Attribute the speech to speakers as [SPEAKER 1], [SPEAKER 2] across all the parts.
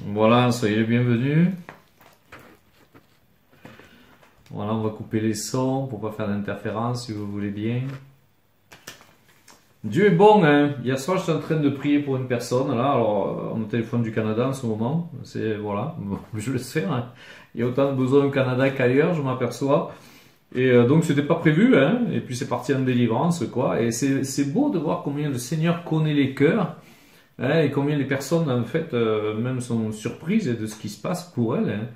[SPEAKER 1] Voilà, soyez les bienvenus. Voilà, on va couper les sons pour pas faire d'interférence si vous voulez bien. Dieu est bon, hein. Hier soir, j'étais en train de prier pour une personne, là, alors, on est au téléphone du Canada en ce moment. C'est, voilà, bon, je le sais, hein. Il y a autant de besoins au Canada qu'ailleurs, je m'aperçois. Et donc, c'était pas prévu, hein. Et puis, c'est parti en délivrance, quoi. Et c'est beau de voir combien le Seigneur connaît les cœurs. Hein, et combien les personnes, en fait, même sont surprises de ce qui se passe pour elles. Hein.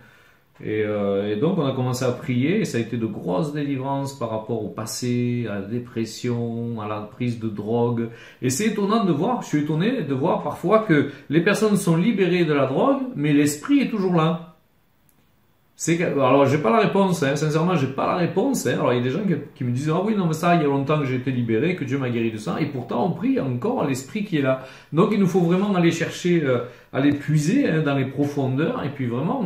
[SPEAKER 1] Et donc, on a commencé à prier, et ça a été de grosses délivrances par rapport au passé, à la dépression, à la prise de drogue. Et c'est étonnant de voir, je suis étonné de voir parfois que les personnes sont libérées de la drogue, mais l'esprit est toujours là. Alors, j'ai pas la réponse, hein. Sincèrement, j'ai pas la réponse, hein. Alors, il y a des gens qui me disent, ah oui, non, mais ça, il y a longtemps que j'ai été libéré, que Dieu m'a guéri de ça, et pourtant, on prie encore l'esprit qui est là. Donc, il nous faut vraiment aller chercher, aller puiser, hein, dans les profondeurs, et puis vraiment,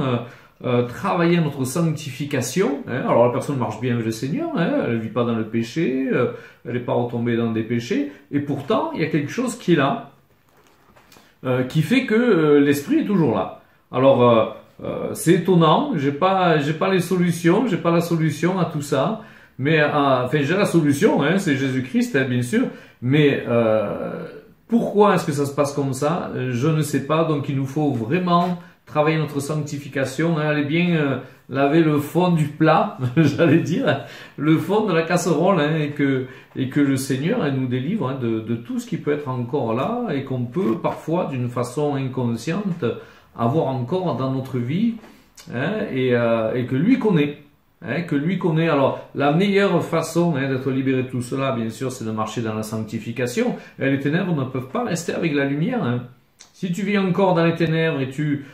[SPEAKER 1] travailler notre sanctification, hein. Alors, la personne marche bien avec le Seigneur, hein. Elle ne vit pas dans le péché, elle n'est pas retombée dans des péchés, et pourtant, il y a quelque chose qui est là, qui fait que l'esprit est toujours là. Alors, c'est étonnant, j'ai pas les solutions, j'ai pas la solution à tout ça, mais enfin j'ai la solution, hein, c'est Jésus-Christ, hein, bien sûr, mais pourquoi est-ce que ça se passe comme ça? Je ne sais pas, donc il nous faut vraiment travailler notre sanctification, hein, aller bien laver le fond du plat, j'allais dire, le fond de la casserole, hein, et que le Seigneur nous délivre, hein, de tout ce qui peut être encore là et qu'on peut parfois d'une façon inconsciente avoir encore dans notre vie, hein, et que lui connaît. Hein, que lui connaît. Alors, la meilleure façon, hein, d'être libéré de tout cela, bien sûr, c'est de marcher dans la sanctification. Et les ténèbres ne peuvent pas rester avec la lumière. Hein. Si tu vis encore dans les ténèbres et tu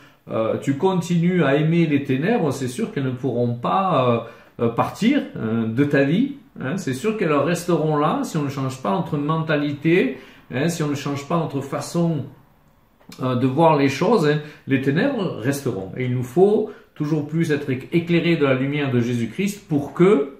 [SPEAKER 1] continues à aimer les ténèbres, c'est sûr qu'elles ne pourront pas partir de ta vie. Hein. C'est sûr qu'elles resteront là si on ne change pas notre mentalité, hein, si on ne change pas notre façon de voir les choses, hein, les ténèbres resteront. Et il nous faut toujours plus être éclairés de la lumière de Jésus-Christ pour que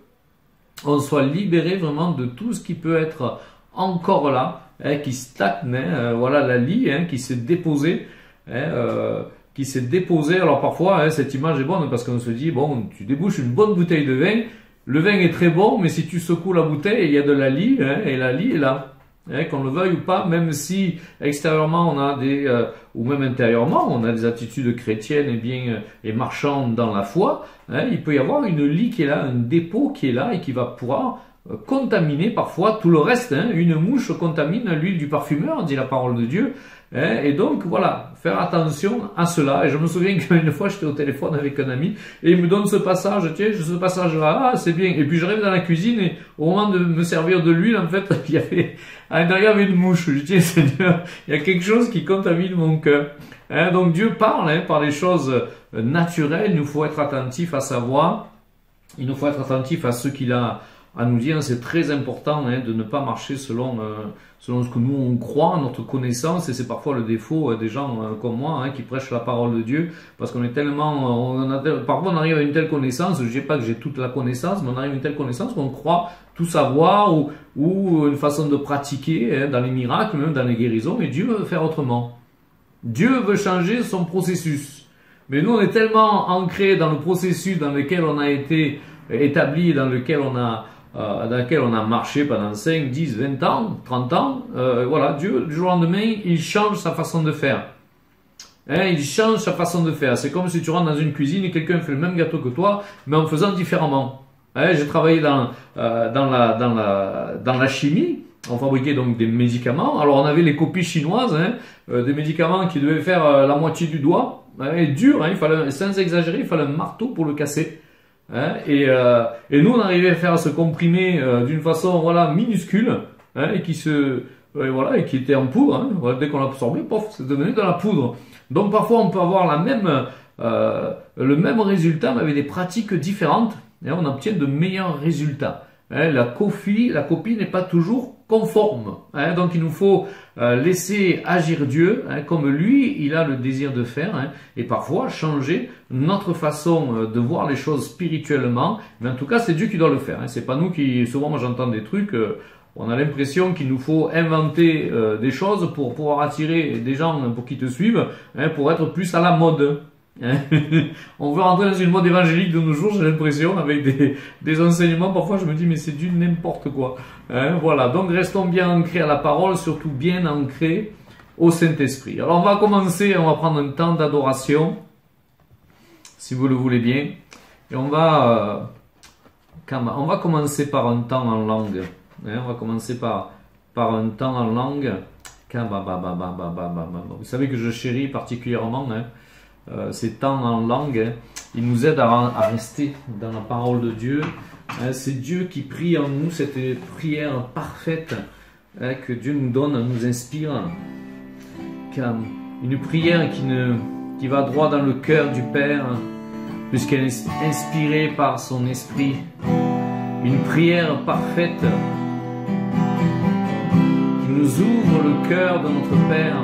[SPEAKER 1] on soit libéré vraiment de tout ce qui peut être encore là, hein, qui stagne, hein, voilà la lie, hein, qui s'est déposée, hein, qui s'est déposée. Alors parfois, hein, cette image est bonne parce qu'on se dit, bon, tu débouches une bonne bouteille de vin, le vin est très bon, mais si tu secoues la bouteille, il y a de la lie, hein, et la lie est là. Hein, qu'on le veuille ou pas, même si extérieurement on a ou même intérieurement, on a des attitudes chrétiennes et bien et marchandes dans la foi, hein, il peut y avoir une lie qui est là, un dépôt qui est là et qui va pouvoir contaminer parfois tout le reste. Hein. Une mouche contamine l'huile du parfumeur, dit la parole de Dieu. Hein, et donc voilà, faire attention à cela. Et je me souviens qu'une fois j'étais au téléphone avec un ami et il me donne ce passage, tiens, ce passage-là, ah, c'est bien. Et puis j'arrive dans la cuisine et au moment de me servir de l'huile, en fait, il y avait à l'intérieur il y avait une mouche. Je dis, Seigneur, il y a quelque chose qui contamine mon cœur. Hein, donc Dieu parle, hein, par les choses naturelles. Il nous faut être attentif à sa voix. Il nous faut être attentif à ce qu'il a à nous dire. C'est très important, hein, de ne pas marcher selon ce que nous on croit, notre connaissance, et c'est parfois le défaut des gens comme moi, hein, qui prêchent la parole de Dieu, parce qu'on est tellement, parfois on arrive à une telle connaissance, je dis pas que j'ai toute la connaissance, mais on arrive à une telle connaissance qu'on croit tout savoir, ou une façon de pratiquer, hein, dans les miracles, même dans les guérisons, mais Dieu veut faire autrement. Dieu veut changer son processus. Mais nous on est tellement ancrés dans le processus dans lequel on a été établi, dans lequel on a marché pendant 5, 10, 20 ans, 30 ans, voilà, Dieu, du jour au lendemain, il change sa façon de faire. Hein, il change sa façon de faire. C'est comme si tu rentres dans une cuisine et quelqu'un fait le même gâteau que toi, mais en faisant différemment. Hein, j'ai travaillé dans la chimie. On fabriquait donc des médicaments. Alors on avait les copies chinoises, hein, des médicaments qui devaient faire la moitié du doigt. Hein, et dur, hein, il fallait, sans exagérer, il fallait un marteau pour le casser. Hein, et nous on arrivait à faire ce comprimé d'une façon voilà minuscule, hein, et et qui était en poudre. Hein, voilà, dès qu'on l'absorbait, pof, c'est devenu de la poudre. Donc parfois on peut avoir le même résultat mais avec des pratiques différentes, et on obtient de meilleurs résultats. Hein, la copie n'est pas toujours conforme. Hein, donc il nous faut laisser agir Dieu, hein, comme lui, il a le désir de faire, hein, et parfois changer notre façon de voir les choses spirituellement. Mais en tout cas, c'est Dieu qui doit le faire. Hein, c'est pas nous qui. Souvent, moi, j'entends des trucs. On a l'impression qu'il nous faut inventer des choses pour pouvoir attirer des gens pour qu'ils te suivent, hein, pour être plus à la mode. Hein. On veut rentrer dans une mode évangélique de nos jours, j'ai l'impression, avec des enseignements. Parfois, je me dis, mais c'est du n'importe quoi. Hein, voilà, donc restons bien ancrés à la parole, surtout bien ancrés au Saint-Esprit. Alors, on va commencer, on va prendre un temps d'adoration, si vous le voulez bien. Et on va commencer par un temps en langue. Hein, on va commencer par un temps en langue. Vous savez que je chéris particulièrement ces temps en langue. Hein. Ils nous aident à rester dans la parole de Dieu. Hein, c'est Dieu qui prie en nous cette prière parfaite que Dieu nous donne, nous inspire. Une prière qui va droit dans le cœur du Père, puisqu'elle est inspirée par son Esprit. Une prière parfaite qui nous ouvre le cœur de notre Père.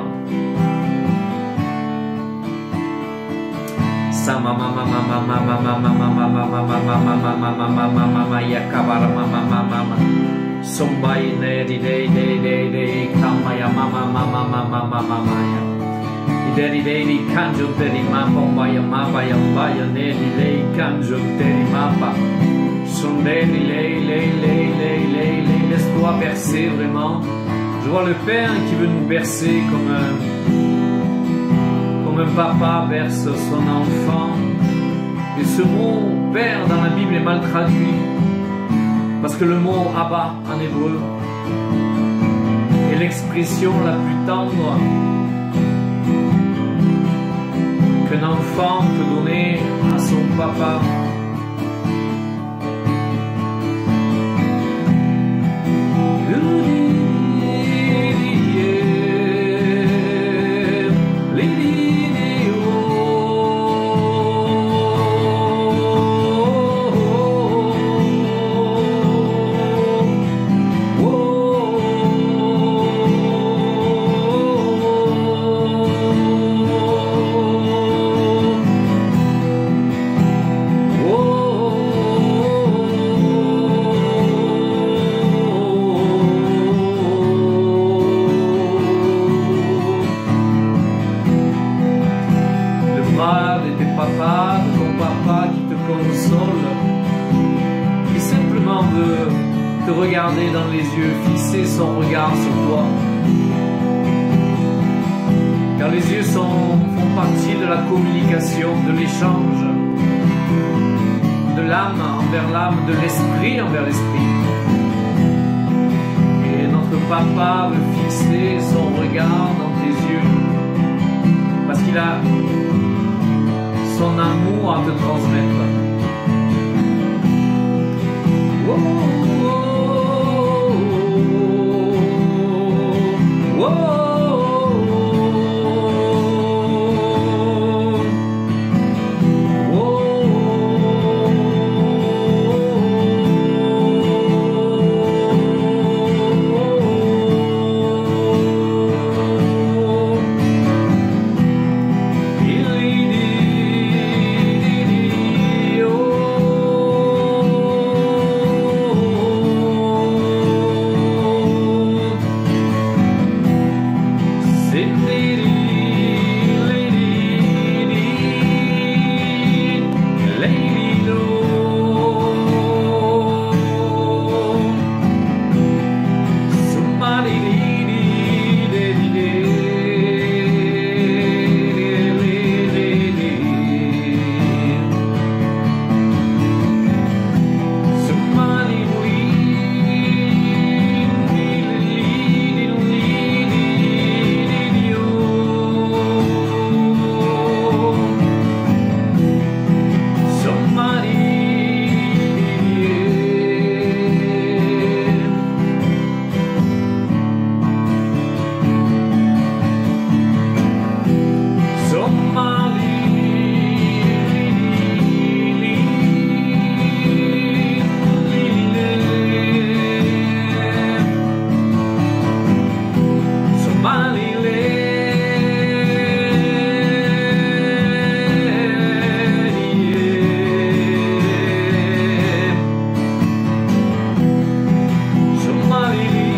[SPEAKER 1] Laisse-toi bercer vraiment. Je vois le Père qui veut nous bercer comme un papa berce son enfant. Et ce mot Père dans la Bible est mal traduit, parce que le mot Abba en hébreu est l'expression la plus tendre qu'un enfant peut donner à son papa. Regarder dans les yeux, fixer son regard sur toi. Car les yeux font partie de la communication, de l'échange, de l'âme envers l'âme, de l'esprit envers l'esprit. Et notre papa veut fixer son regard dans tes yeux, parce qu'il a son amour à te transmettre. Oh. Somebody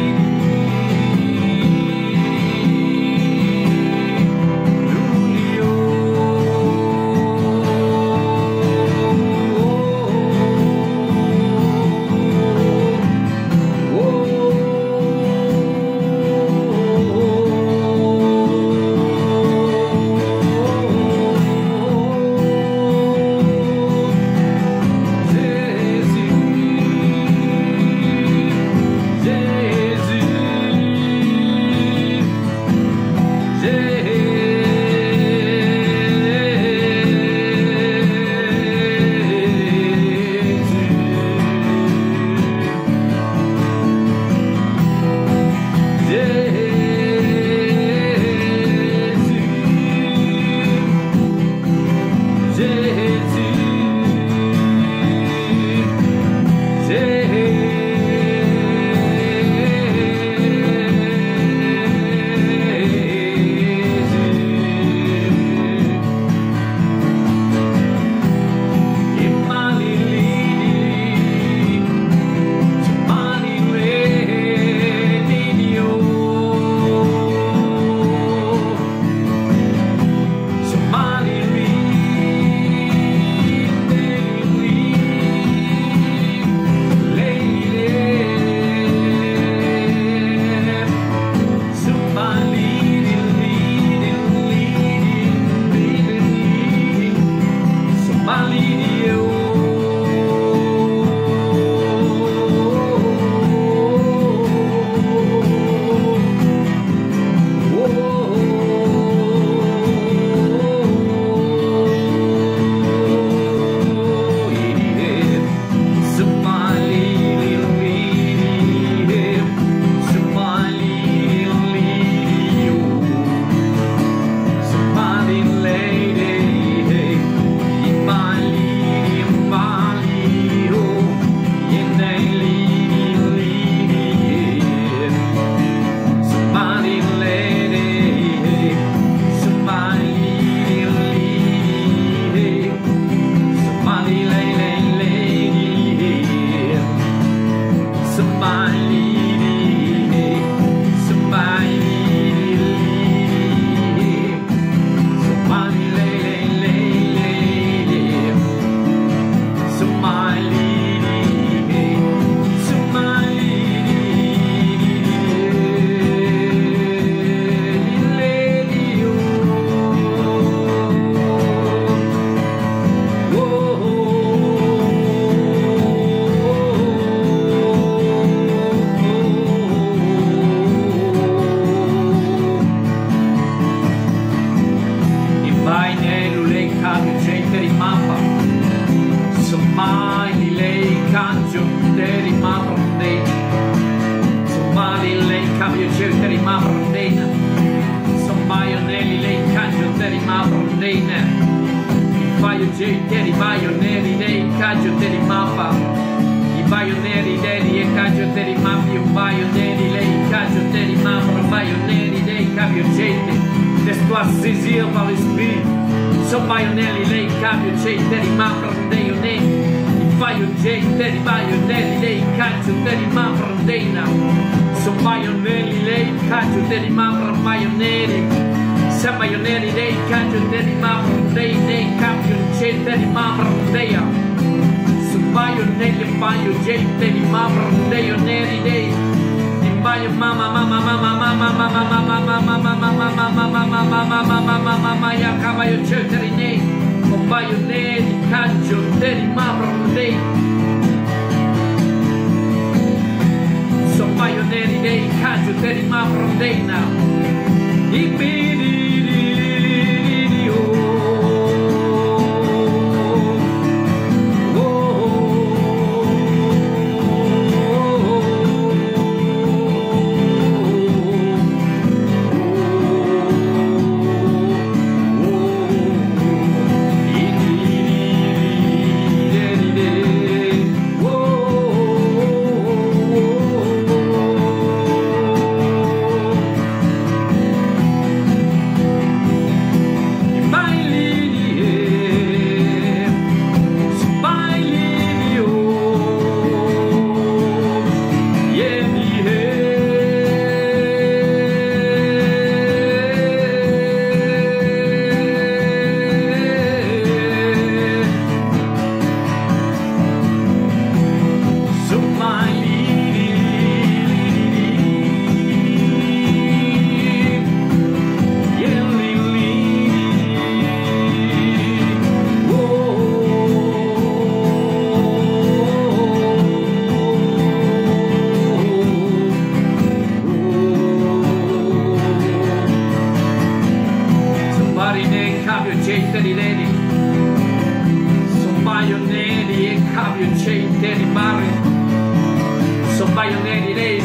[SPEAKER 1] cambio gente di mappa. Somali lei cambio di mappa. Somali lei cambio gente di mappa. Somali lei cambio di mappa. Paio gente di baioneri dei caggio di mappa. I baioneri dei e caggio di mappa. Un baioneri lei caggio di mappa. Un baioneri dei cambio gente. Laisse-toi saisir par l'esprit. Son baioneri lei cambio gente di mappa. I baioneri dei caggio di mappa. Son baioneri lei caggio di mappa. Baioneri. Sa baioneri dei caggio di mappa. Dei cambio gente di mappa. Su baioneri baio gente di mappa. Baioneri dei baio mamma mamma mamma mamma mamma mamma mamma mamma mamma mamma ya cavallo gente di nei. Con baioneri caggio di mappa. Sono baioneri dei caggio di mappa. I pidi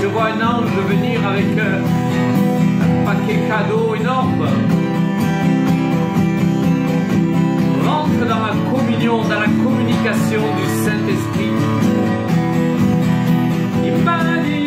[SPEAKER 1] je vois un ange venir avec un paquet cadeau énorme. Rentre dans la communion, dans la communication du Saint-Esprit. Il m'a dit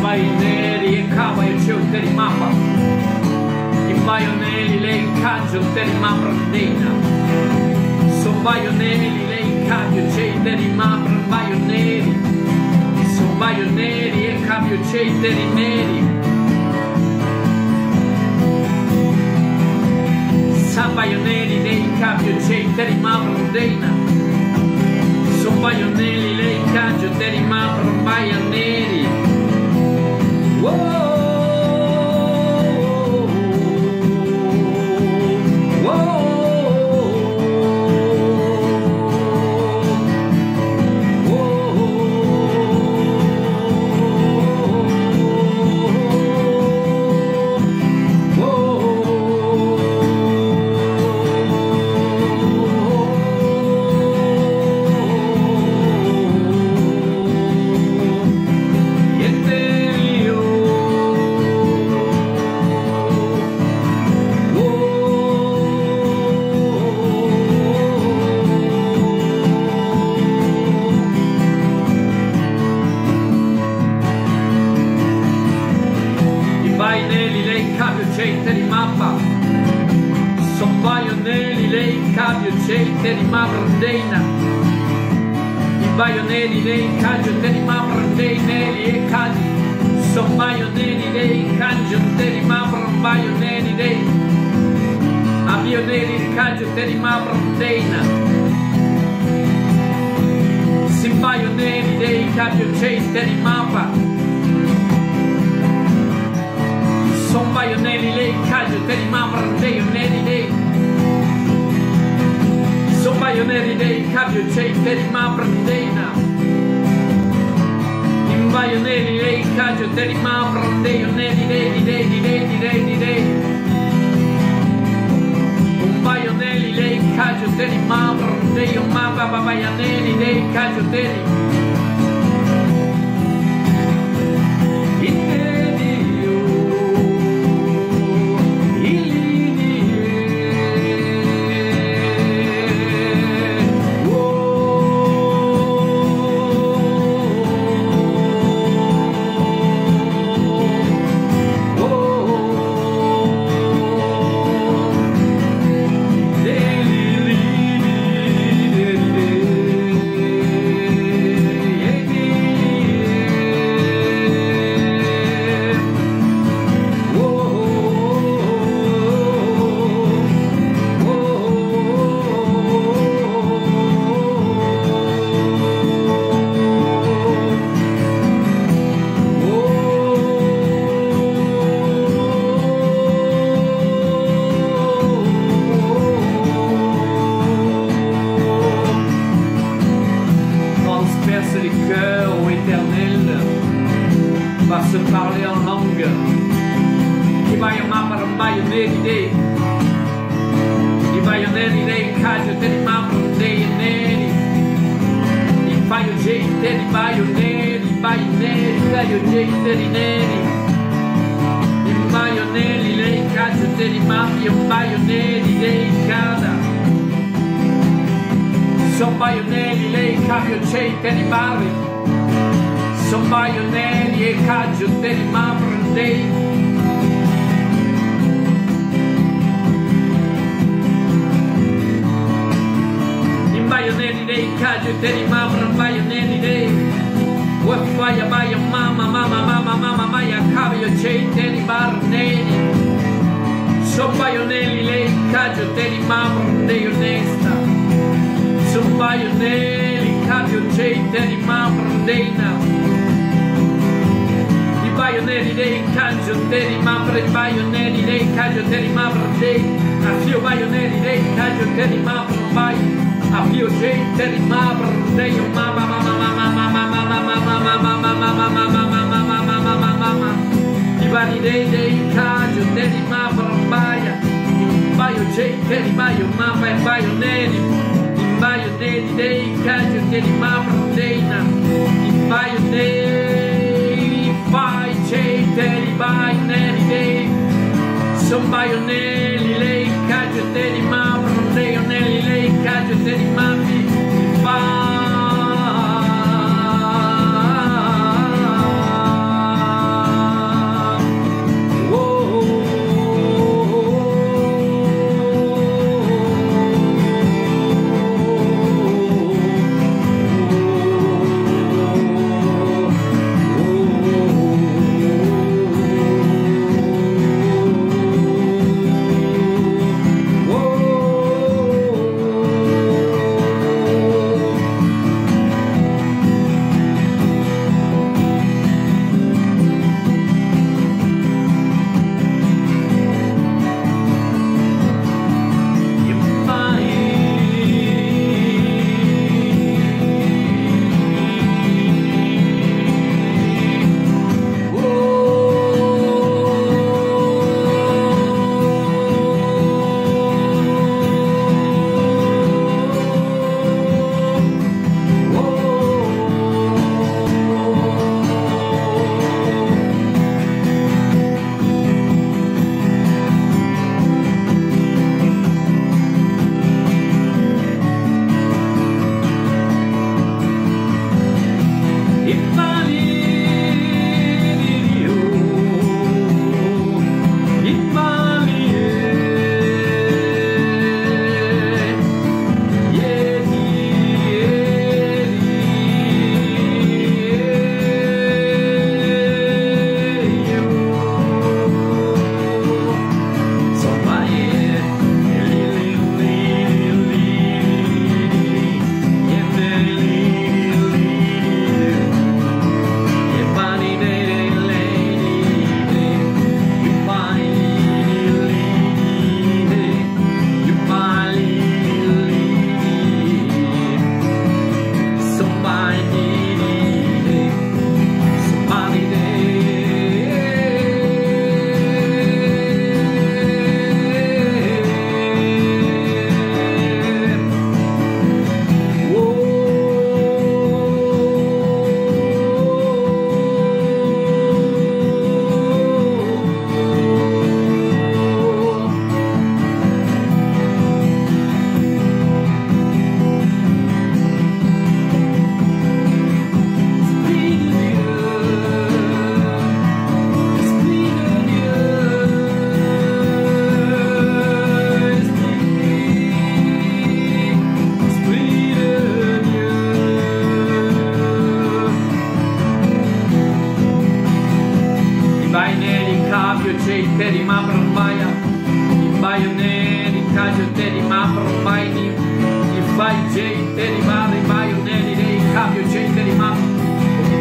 [SPEAKER 1] baioneri e cavai c'è di mappa. I baioneri lei caggio di mappa dena. So baioneri lei cambio cederi ma paio neri, son paio neri e cambio cederi neri. San paio neri dei cambio cederi ma brondena, son paio neri lei cambio cederi ma paio neri. Whoa.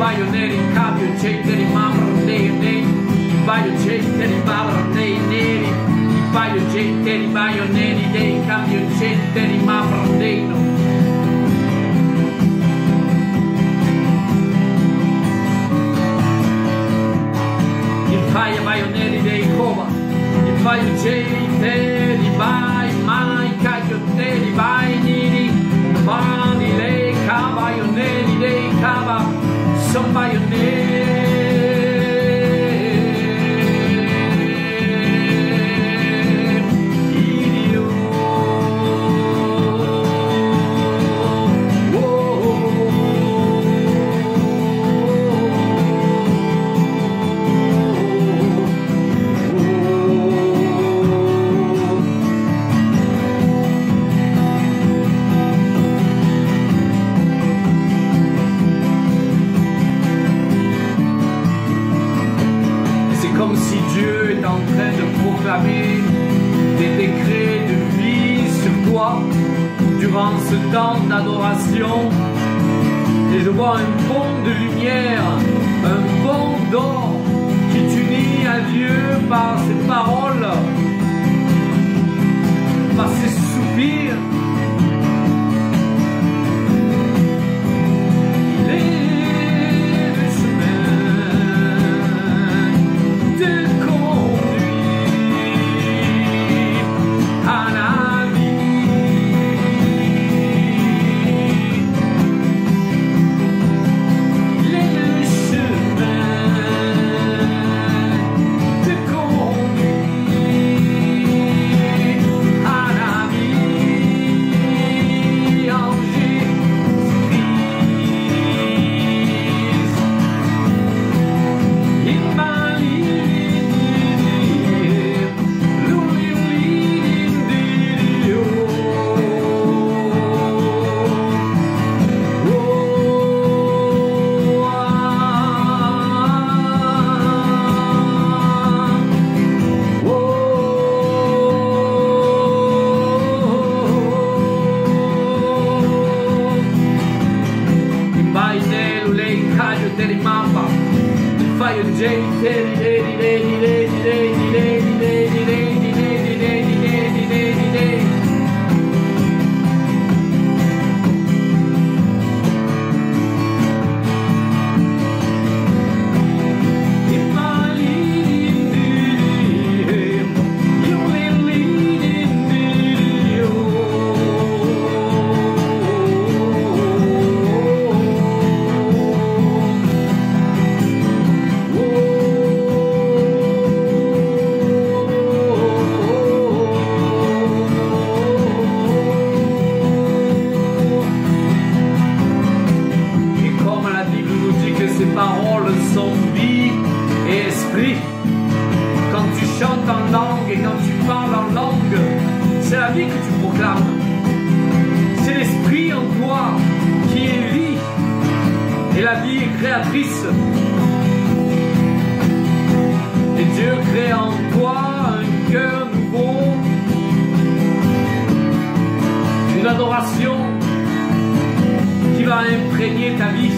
[SPEAKER 1] paio neri, cambio gente di mamma nei nei, un paio gente di mamma nei neri, un paio gente di paio neri dei, cambio gente di mamma nei no. Il paio neri dei cova, il paio gente di bai, mai cacchio te di bai neri, mani lei cavallo neri dei cava, son paio neri. Comme si Dieu est en train de proclamer des décrets de vie sur toi durant ce temps d'adoration. Et je vois un pont de lumière, un pont d'or qui t'unit à Dieu par ses paroles, par ses soupirs. Et Dieu crée en toi un cœur nouveau, une adoration qui va imprégner ta vie.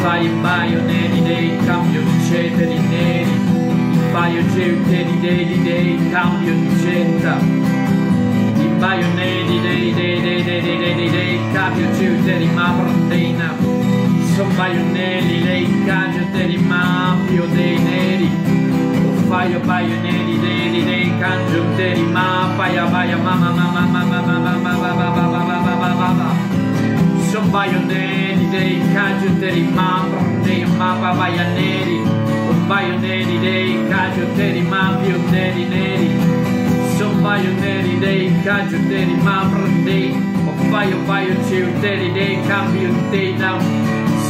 [SPEAKER 1] fai in baio neri dei cambio di cederi neri, in baio geuteri dei cambio di centa, in baio neri dei cambio geuteri ma prondina, son baio neri dei cangio ma pio dei neri, o faio baio neri dei cangio ma paia baia mama son baio neri dei cangio ma prondei ma baia neri, o baio neri dei cangio ma pio dei neri, son baio neri dei cangio ma prondei, o baio geuteri dei cambio dei now,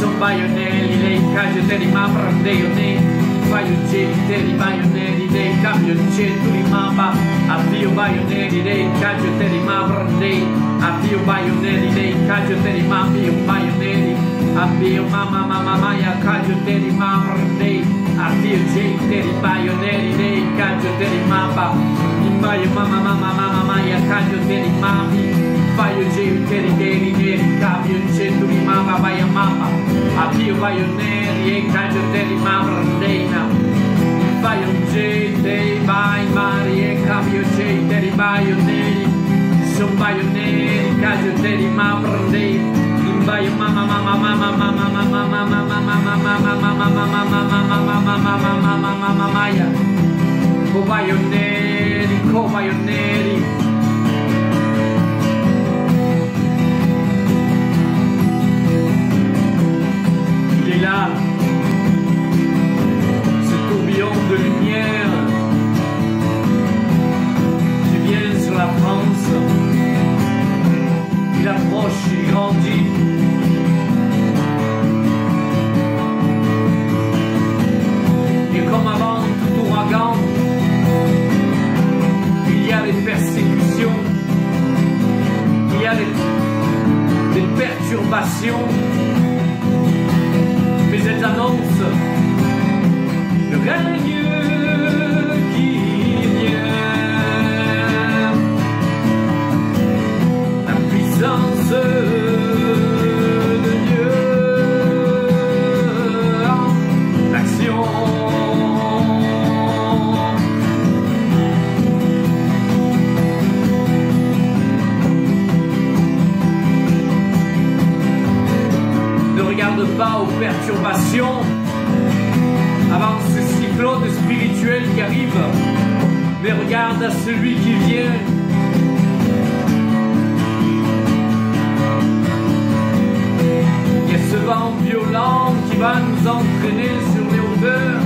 [SPEAKER 1] son baio neri dei cangio ma prondei o ne baio geuteri baio neri dei cambio centuri mamba, avvio baio neri dei cangio ma prondei, avvio baio neri dei cangio ma pio baio neri, avvio mamma maia cangio ma prondei, avvio geuteri baio neri dei cangio mamba, in baio mamma maia cangio mami, baio geuteri neri cambio centuri mamba baia mamba, avvio baio neri e cangio ma prondei na, baio geuteri baio mari e cambio geuteri baio neri, son baio neri cangio ma prondei, in baio mamma maia, co baio neri, il est là, ce tourbillon de lumière qui vient sur la France, il approche, il grandit. Et comme avant tout ouragan, il y a des persécutions, il y a des perturbations, mais elles annoncent le règne qui vient, la puissance de Dieu, l'action. Ne regarde pas aux perturbations avant ce cyclone spirituel qui arrive, mais regarde à celui qui vient. vent violent qui va nous entraîner sur les hauteurs.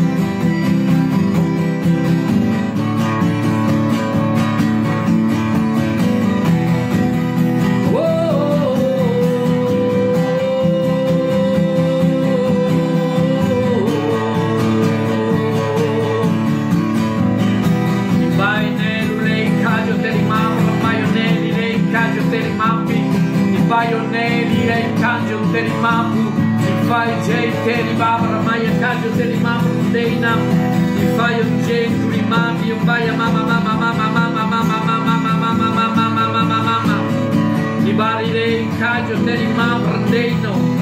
[SPEAKER 1] Baionelli e il cangio dei mapu, il fai gente di babra, ma il cangio dei mapu dei nam, il fai un gente di mapi, un vai a mamma mamma mamma mamma mamma mamma mamma mamma mamma mamma mamma, i bari dei cangio dei mapu dei no.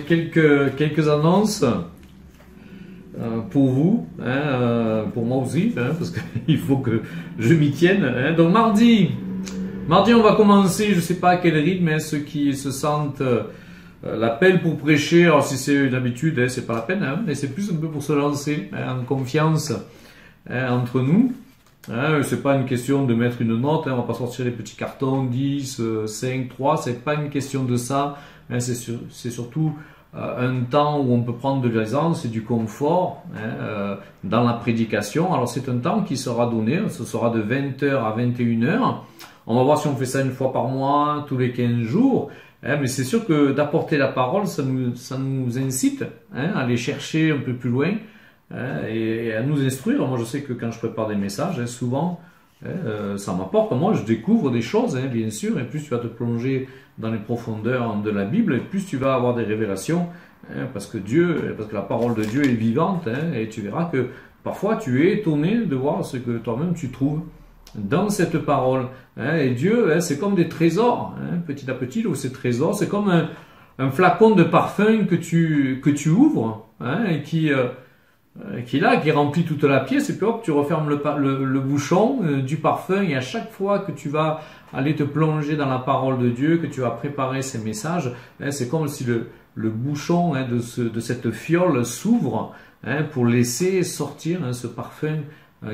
[SPEAKER 1] quelques annonces pour vous, pour moi aussi, parce qu'il faut que je m'y tienne. Donc mardi, on va commencer, je ne sais pas à quel rythme, ceux qui se sentent l'appel pour prêcher. Alors si c'est une habitude, c'est pas la peine, mais c'est plus un peu pour se lancer en confiance entre nous. C'est pas une question de mettre une note, on va pas sortir les petits cartons 10, 5, 3, c'est pas une question de ça, c'est surtout un temps où on peut prendre de l'aisance et du confort dans la prédication. Alors c'est un temps qui sera donné, ce sera de 20h à 21h. On va voir si on fait ça une fois par mois, tous les 15 jours. Mais c'est sûr que d'apporter la parole, ça nous incite à aller chercher un peu plus loin. Et à nous instruire. Moi je sais que quand je prépare des messages, souvent ça m'apporte. Moi je découvre des choses, bien sûr, et plus tu vas te plonger dans les profondeurs de la Bible, et plus tu vas avoir des révélations, parce que la parole de Dieu est vivante, et tu verras que parfois tu es étonné de voir ce que toi-même tu trouves dans cette parole. Et Dieu, c'est comme des trésors, petit à petit, ces trésors, c'est comme un flacon de parfum que tu ouvres, et qui remplit toute la pièce, et puis hop, tu refermes le bouchon du parfum, et à chaque fois que tu vas aller te plonger dans la parole de Dieu, que tu vas préparer ces messages, c'est comme si le bouchon de cette fiole s'ouvre pour laisser sortir ce parfum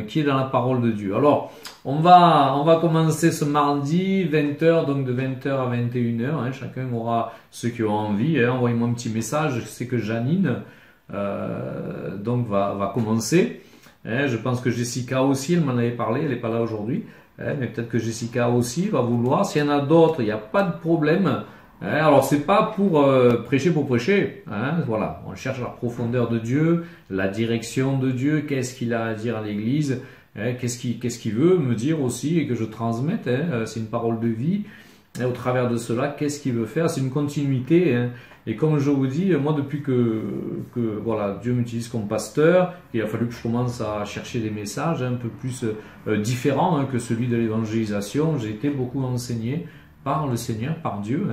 [SPEAKER 1] qui est dans la parole de Dieu. Alors, on va commencer ce mardi 20h, donc de 20h à 21h, chacun aura ceux qui ont envie, envoyez-moi un petit message, je sais que Janine donc va commencer. Je pense que Jessica aussi, elle m'en avait parlé, elle n'est pas là aujourd'hui, mais peut-être que Jessica aussi va vouloir. S'il y en a d'autres, il n'y a pas de problème. Alors c'est pas pour prêcher pour prêcher, voilà, on cherche la profondeur de Dieu, la direction de Dieu, qu'est-ce qu'il a à dire à l'Église, qu'est-ce qu'il veut me dire aussi et que je transmette, c'est une parole de vie. Et au travers de cela, qu'est-ce qu'il veut faire? C'est une continuité. Et comme je vous dis, moi depuis que voilà, Dieu m'utilise comme pasteur, il a fallu que je commence à chercher des messages un peu plus différents que celui de l'évangélisation. J'ai été beaucoup enseigné par le Seigneur, par Dieu.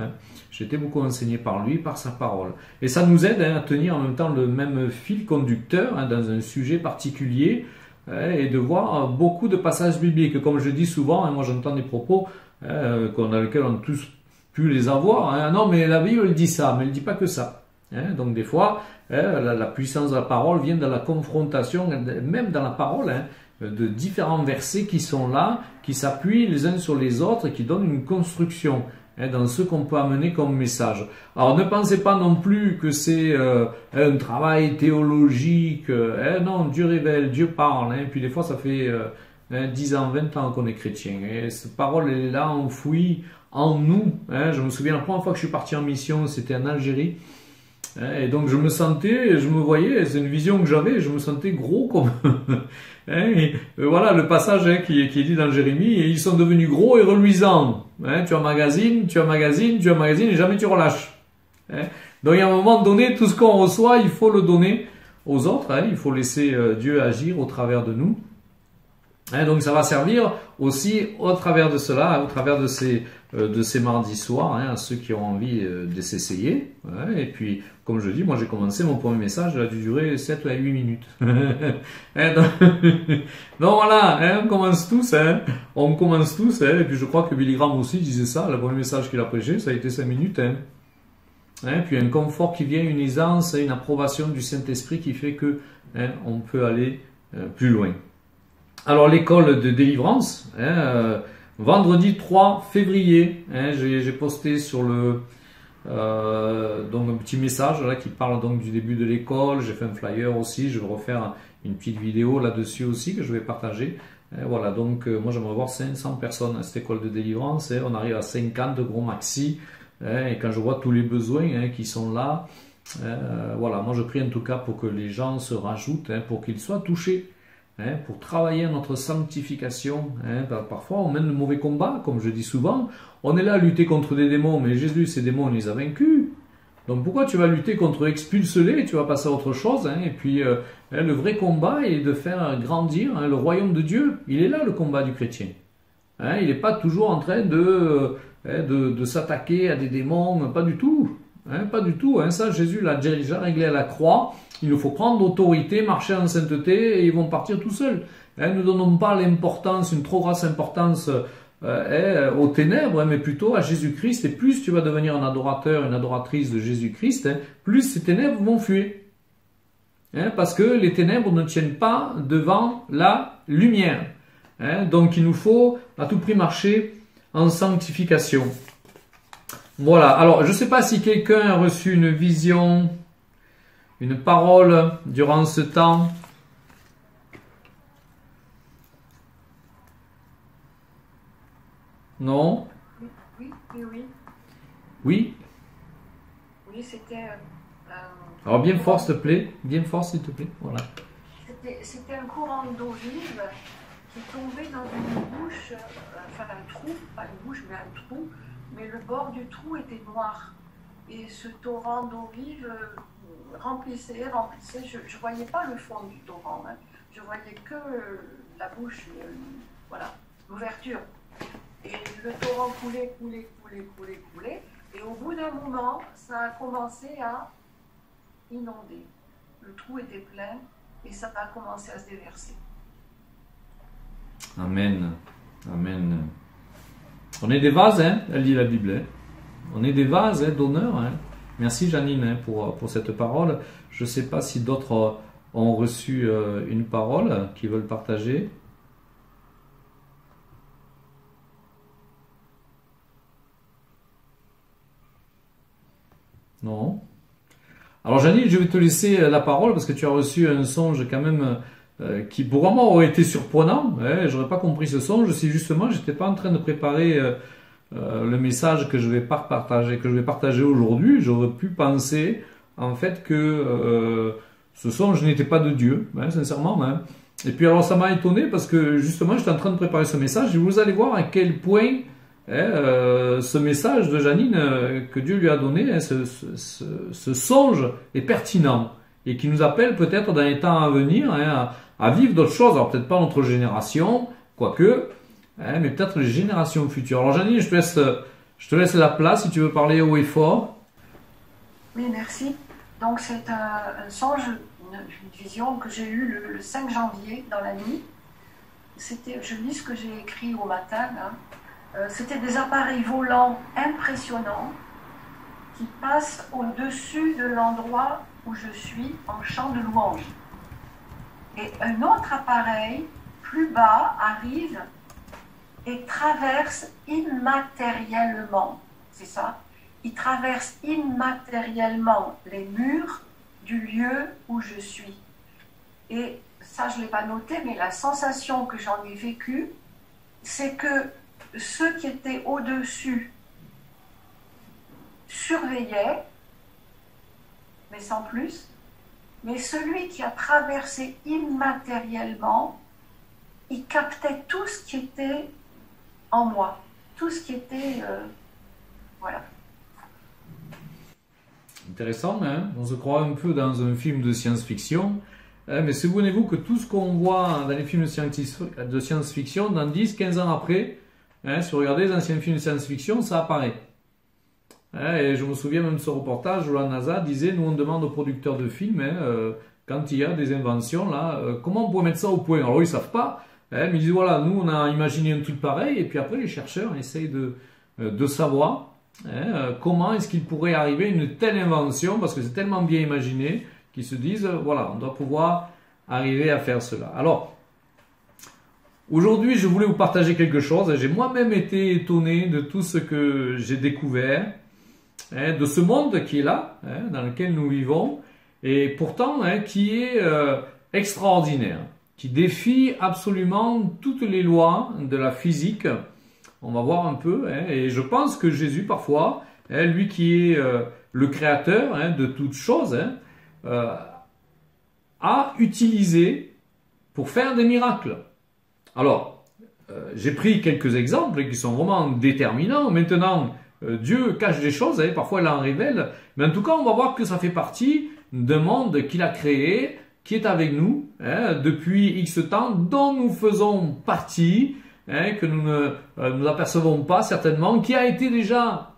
[SPEAKER 1] J'ai été beaucoup enseigné par lui, par sa parole. Et ça nous aide à tenir en même temps le même fil conducteur dans un sujet particulier et de voir beaucoup de passages bibliques. Comme je dis souvent, moi j'entends des propos dans lesquels on a tous pu les avoir. Non, mais la Bible elle dit ça, mais elle ne dit pas que ça. Donc des fois, la puissance de la parole vient dans la confrontation, même dans la parole, de différents versets qui sont là, qui s'appuient les uns sur les autres et qui donnent une construction dans ce qu'on peut amener comme message. Alors ne pensez pas non plus que c'est un travail théologique. Non, Dieu révèle, Dieu parle. Puis des fois ça fait 10 ans, 20 ans qu'on est chrétien. Et cette parole elle est là, enfouie en nous. Je me souviens la première fois que je suis parti en mission, c'était en Algérie. Et donc je me sentais, je me voyais, c'est une vision que j'avais, je me sentais gros comme... voilà le passage qui est dit dans Jérémie, et ils sont devenus gros et reluisants. Tu emmagasines, et jamais tu relâches. Donc à un moment donné, tout ce qu'on reçoit, il faut le donner aux autres, il faut laisser Dieu agir au travers de nous. Donc ça va servir aussi au travers de cela, au travers de ces mardis soirs, à ceux qui ont envie de s'essayer. Et puis, comme je dis, moi j'ai commencé mon premier message, il a dû durer 7 à 8 minutes. Donc voilà, on commence tous, et puis je crois que Billy Graham aussi disait ça, le premier message qu'il a prêché, ça a été 5 minutes. Puis un confort qui vient, une aisance, une approbation du Saint-Esprit qui fait que on peut aller plus loin. Alors l'école de délivrance, vendredi 3 février, j'ai posté sur donc un petit message là qui parle donc du début de l'école. J'ai fait un flyer aussi, je vais refaire une petite vidéo là-dessus aussi que je vais partager. Voilà, donc moi j'aimerais voir 500 personnes à cette école de délivrance. On arrive à 50 gros maxi, et quand je vois tous les besoins qui sont là, voilà, moi je prie en tout cas pour que les gens se rajoutent, pour qu'ils soient touchés. Pour travailler à notre sanctification. Parfois on mène le mauvais combat, comme je dis souvent. On est là à lutter contre des démons, mais Jésus, ces démons, il les a vaincus. Donc pourquoi tu vas lutter contre expulser-les, tu vas passer à autre chose. Et puis le vrai combat est de faire grandir le royaume de Dieu. Il est là le combat du chrétien. Il n'est pas toujours en train de s'attaquer à des démons, pas du tout. Hein, pas du tout. Hein. Ça, Jésus l'a déjà réglé à la croix. Il nous faut prendre autorité, marcher en sainteté et ils vont partir tout seuls. Hein, ne donnons pas l'importance, une trop grosse importance aux ténèbres, hein, mais plutôt à Jésus-Christ. Et plus tu vas devenir un adorateur, une adoratrice de Jésus-Christ, hein, plus ces ténèbres vont fuir. Hein, parce que les ténèbres ne tiennent pas devant la lumière. Hein, donc il nous faut à tout prix marcher en sanctification. Voilà, alors je ne sais pas si quelqu'un a reçu une vision, une parole durant ce temps. Non?
[SPEAKER 2] Oui.
[SPEAKER 1] Oui?
[SPEAKER 2] Oui, c'était...
[SPEAKER 1] Alors bien fort s'il te plaît, bien fort s'il te plaît, voilà.
[SPEAKER 2] C'était un courant d'eau vive qui tombait dans une bouche, enfin un trou, pas une bouche mais un trou, mais le bord du trou était noir. Et ce torrent d'eau vive remplissait, je ne voyais pas le fond du torrent, hein. Je voyais que la bouche, voilà, l'ouverture. Et le torrent coulait, et au bout d'un moment, ça a commencé à inonder. Le trou était plein et ça a commencé à se déverser.
[SPEAKER 1] Amen. Amen. On est des vases, hein, elle dit la Bible. Hein. On est des vases, hein, d'honneur. Hein. Merci Janine, hein, pour cette parole. Je ne sais pas si d'autres ont reçu une parole qu'ils veulent partager. Non. Alors Janine, je vais te laisser la parole parce que tu as reçu un songe quand même qui pour moi aurait été surprenant. Hein, j'aurais pas compris ce songe si justement j'étais pas en train de préparer le message que je vais partager aujourd'hui. J'aurais pu penser en fait que ce songe n'était pas de Dieu, hein, sincèrement. Hein. Et puis alors ça m'a étonné parce que justement j'étais en train de préparer ce message et vous allez voir à quel point ce message de Janine que Dieu lui a donné, hein, ce songe est pertinent et qui nous appelle peut-être dans les temps à venir, hein, à vivre d'autres choses. Alors peut-être pas notre génération, quoique, hein, mais peut-être les générations futures. Alors Janine, je te laisse la place si tu veux parler haut et fort.
[SPEAKER 2] Oui, merci. Donc c'est un songe, une vision que j'ai eue le 5 janvier dans la nuit. Je lis ce que j'ai écrit au matin, hein. C'était des appareils volants impressionnants qui passent au-dessus de l'endroit où je suis en chant de louange. Et un autre appareil, plus bas, arrive et traverse immatériellement, c'est ça, il traverse immatériellement les murs du lieu où je suis. Et ça, je ne l'ai pas noté, mais la sensation que j'en ai vécue, c'est que ceux qui étaient au-dessus surveillaient, mais sans plus, mais celui qui a traversé immatériellement, il captait tout ce qui était en moi, tout ce qui était... voilà.
[SPEAKER 1] Intéressant, hein, on se croit un peu dans un film de science-fiction, hein, mais souvenez-vous que tout ce qu'on voit dans les films de science-fiction, dans 10-15 ans après, hein, si vous regardez les anciens films de science-fiction, ça apparaît. Hein, et je me souviens même de ce reportage où la NASA disait, nous on demande aux producteurs de films, hein, quand il y a des inventions, là, comment on pourrait mettre ça au point. Alors ils ne savent pas, hein, mais ils disent, voilà, nous on a imaginé un truc pareil, et puis après les chercheurs essayent de savoir, hein, comment est-ce qu'il pourrait arriver une telle invention, parce que c'est tellement bien imaginé, qu'ils se disent, voilà, on doit pouvoir arriver à faire cela. Alors, aujourd'hui, je voulais vous partager quelque chose. J'ai moi-même été étonné de tout ce que j'ai découvert, hein, de ce monde qui est là, hein, dans lequel nous vivons, et pourtant hein, qui est extraordinaire, qui défie absolument toutes les lois de la physique. On va voir un peu, hein, et je pense que Jésus, parfois, hein, lui qui est le créateur hein, de toutes choses, hein, a utilisé pour faire des miracles. Alors, j'ai pris quelques exemples qui sont vraiment déterminants. Maintenant, Dieu cache des choses, hein, parfois il en révèle, mais en tout cas, on va voir que ça fait partie d'un monde qu'il a créé, qui est avec nous hein, depuis X temps, dont nous faisons partie, hein, que nous ne nous apercevons pas certainement, qui a été déjà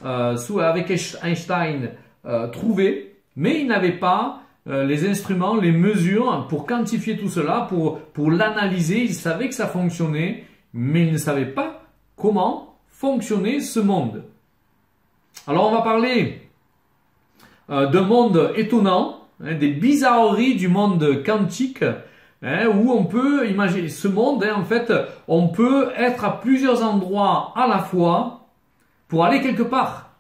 [SPEAKER 1] avec Einstein trouvées, mais il n'avait pas les instruments, les mesures pour quantifier tout cela, pour l'analyser. Il savait que ça fonctionnait, mais il ne savait pas comment fonctionnait ce monde. Alors on va parler d'un monde étonnant, des bizarreries du monde quantique, où on peut imaginer ce monde, en fait, on peut être à plusieurs endroits à la fois pour aller quelque part.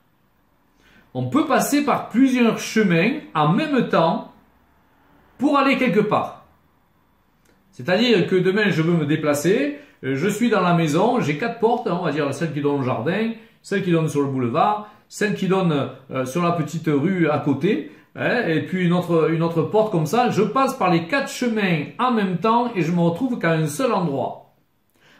[SPEAKER 1] On peut passer par plusieurs chemins en même temps pour aller quelque part. C'est-à-dire que demain, je veux me déplacer, je suis dans la maison, j'ai 4 portes, on va dire celle qui donne au jardin, celle qui donne sur le boulevard, celle qui donne sur la petite rue à côté, et puis une autre porte comme ça. Je passe par les 4 chemins en même temps et je me retrouve qu'à un seul endroit.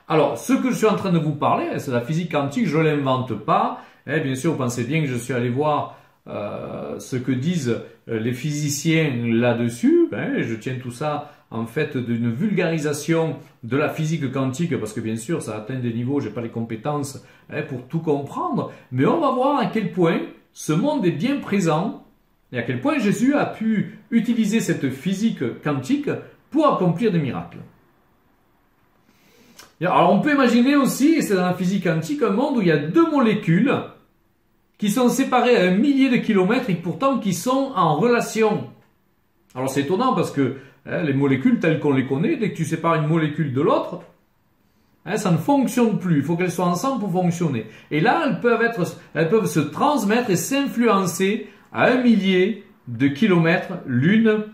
[SPEAKER 1] Alors, ce que je suis en train de vous parler, c'est la physique quantique, je ne l'invente pas. Bien sûr, vous pensez bien que je suis allé voir ce que disent les physiciens là-dessus. Je tiens tout ça en fait d'une vulgarisation de la physique quantique, parce que bien sûr, ça atteint des niveaux, je n'ai pas les compétences pour tout comprendre. Mais on va voir à quel point ce monde est bien présent et à quel point Jésus a pu utiliser cette physique quantique pour accomplir des miracles. Alors on peut imaginer aussi, et c'est dans la physique quantique, un monde où il y a 2 molécules qui sont séparées à 1 millier de kilomètres et pourtant qui sont en relation. Alors c'est étonnant parce que les molécules telles qu'on les connaît, dès que tu sépares une molécule de l'autre, ça ne fonctionne plus. Il faut qu'elles soient ensemble pour fonctionner. Et là, elles peuvent se transmettre et s'influencer à 1 millier de kilomètres l'une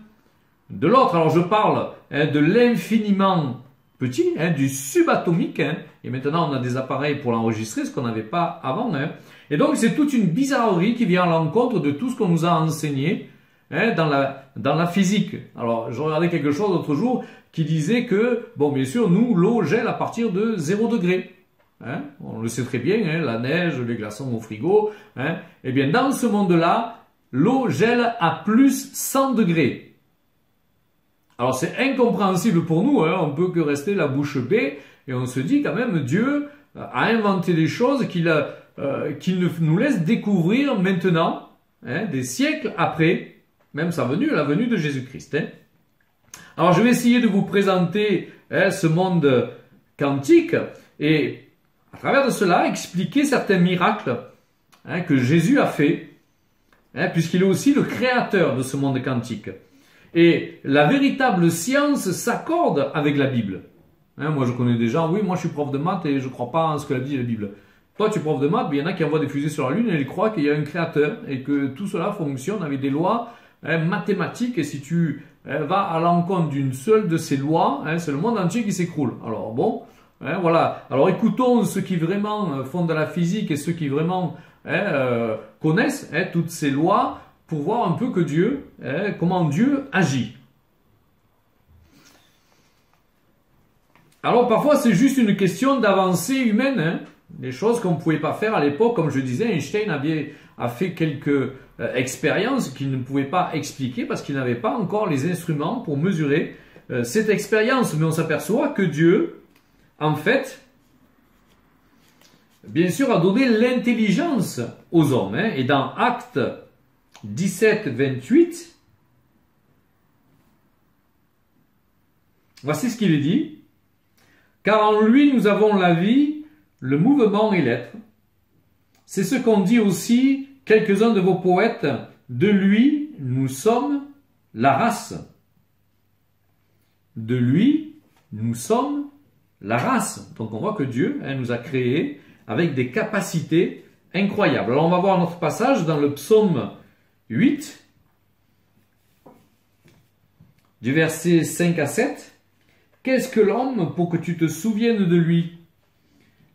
[SPEAKER 1] de l'autre. Alors je parle de l'infiniment petit, du subatomique, et maintenant on a des appareils pour l'enregistrer, ce qu'on n'avait pas avant. Et donc c'est toute une bizarrerie qui vient à l'encontre de tout ce qu'on nous a enseigné dans la physique. Alors je regardais quelque chose l'autre jour qui disait que, bon bien sûr, nous, l'eau gèle à partir de 0 degré. On le sait très bien, la neige, les glaçons au frigo. Et bien dans ce monde-là, l'eau gèle à plus 100 degrés. Alors c'est incompréhensible pour nous, on peut que rester la bouche bée et on se dit quand même Dieu a inventé des choses qu'il nous laisse découvrir maintenant, des siècles après, même sa venue, la venue de Jésus-Christ. Alors je vais essayer de vous présenter ce monde quantique et à travers de cela expliquer certains miracles que Jésus a fait, puisqu'il est aussi le créateur de ce monde quantique. Et la véritable science s'accorde avec la Bible. Moi, je connais des gens, oui, moi je suis prof de maths et je ne crois pas en ce que dit la Bible. Toi, tu es prof de maths, mais il y en a qui envoient des fusées sur la Lune et ils croient qu'il y a un créateur et que tout cela fonctionne avec des lois mathématiques. Et si tu vas à l'encontre d'une seule de ces lois, c'est le monde entier qui s'écroule. Alors bon, voilà. Alors écoutons ceux qui vraiment font de la physique et ceux qui vraiment connaissent toutes ces lois, pour voir un peu que Dieu, comment Dieu agit. Alors parfois c'est juste une question d'avancée humaine, des choses qu'on ne pouvait pas faire à l'époque. Comme je disais, Einstein a fait quelques expériences qu'il ne pouvait pas expliquer parce qu'il n'avait pas encore les instruments pour mesurer cette expérience. Mais on s'aperçoit que Dieu, en fait, bien sûr, a donné l'intelligence aux hommes. Et dans Actes 17, 28, voici ce qu'il est dit. Car en lui nous avons la vie, le mouvement et l'être. C'est ce qu'ont dit aussi quelques-uns de vos poètes. De lui nous sommes la race. De lui nous sommes la race. Donc on voit que Dieu nous a créés avec des capacités incroyables. Alors on va voir notre passage dans le psaume 8, du verset 5 à 7. Qu'est-ce que l'homme pour que tu te souviennes de lui?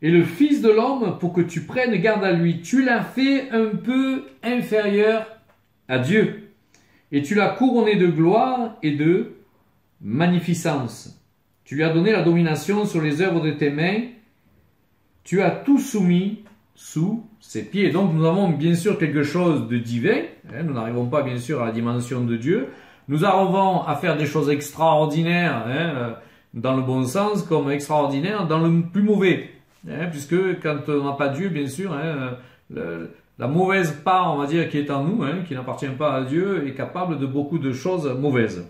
[SPEAKER 1] Et le fils de l'homme pour que tu prennes garde à lui? Tu l'as fait un peu inférieur à Dieu. Et tu l'as couronné de gloire et de magnificence. Tu lui as donné la domination sur les œuvres de tes mains. Tu as tout soumis sous ses pieds. Donc nous avons bien sûr quelque chose de divin. Nous n'arrivons pas bien sûr à la dimension de Dieu. Nous arrivons à faire des choses extraordinaires, dans le bon sens, comme extraordinaires dans le plus mauvais. Puisque quand on n'a pas Dieu, bien sûr, la mauvaise part, on va dire, qui est en nous, qui n'appartient pas à Dieu, est capable de beaucoup de choses mauvaises.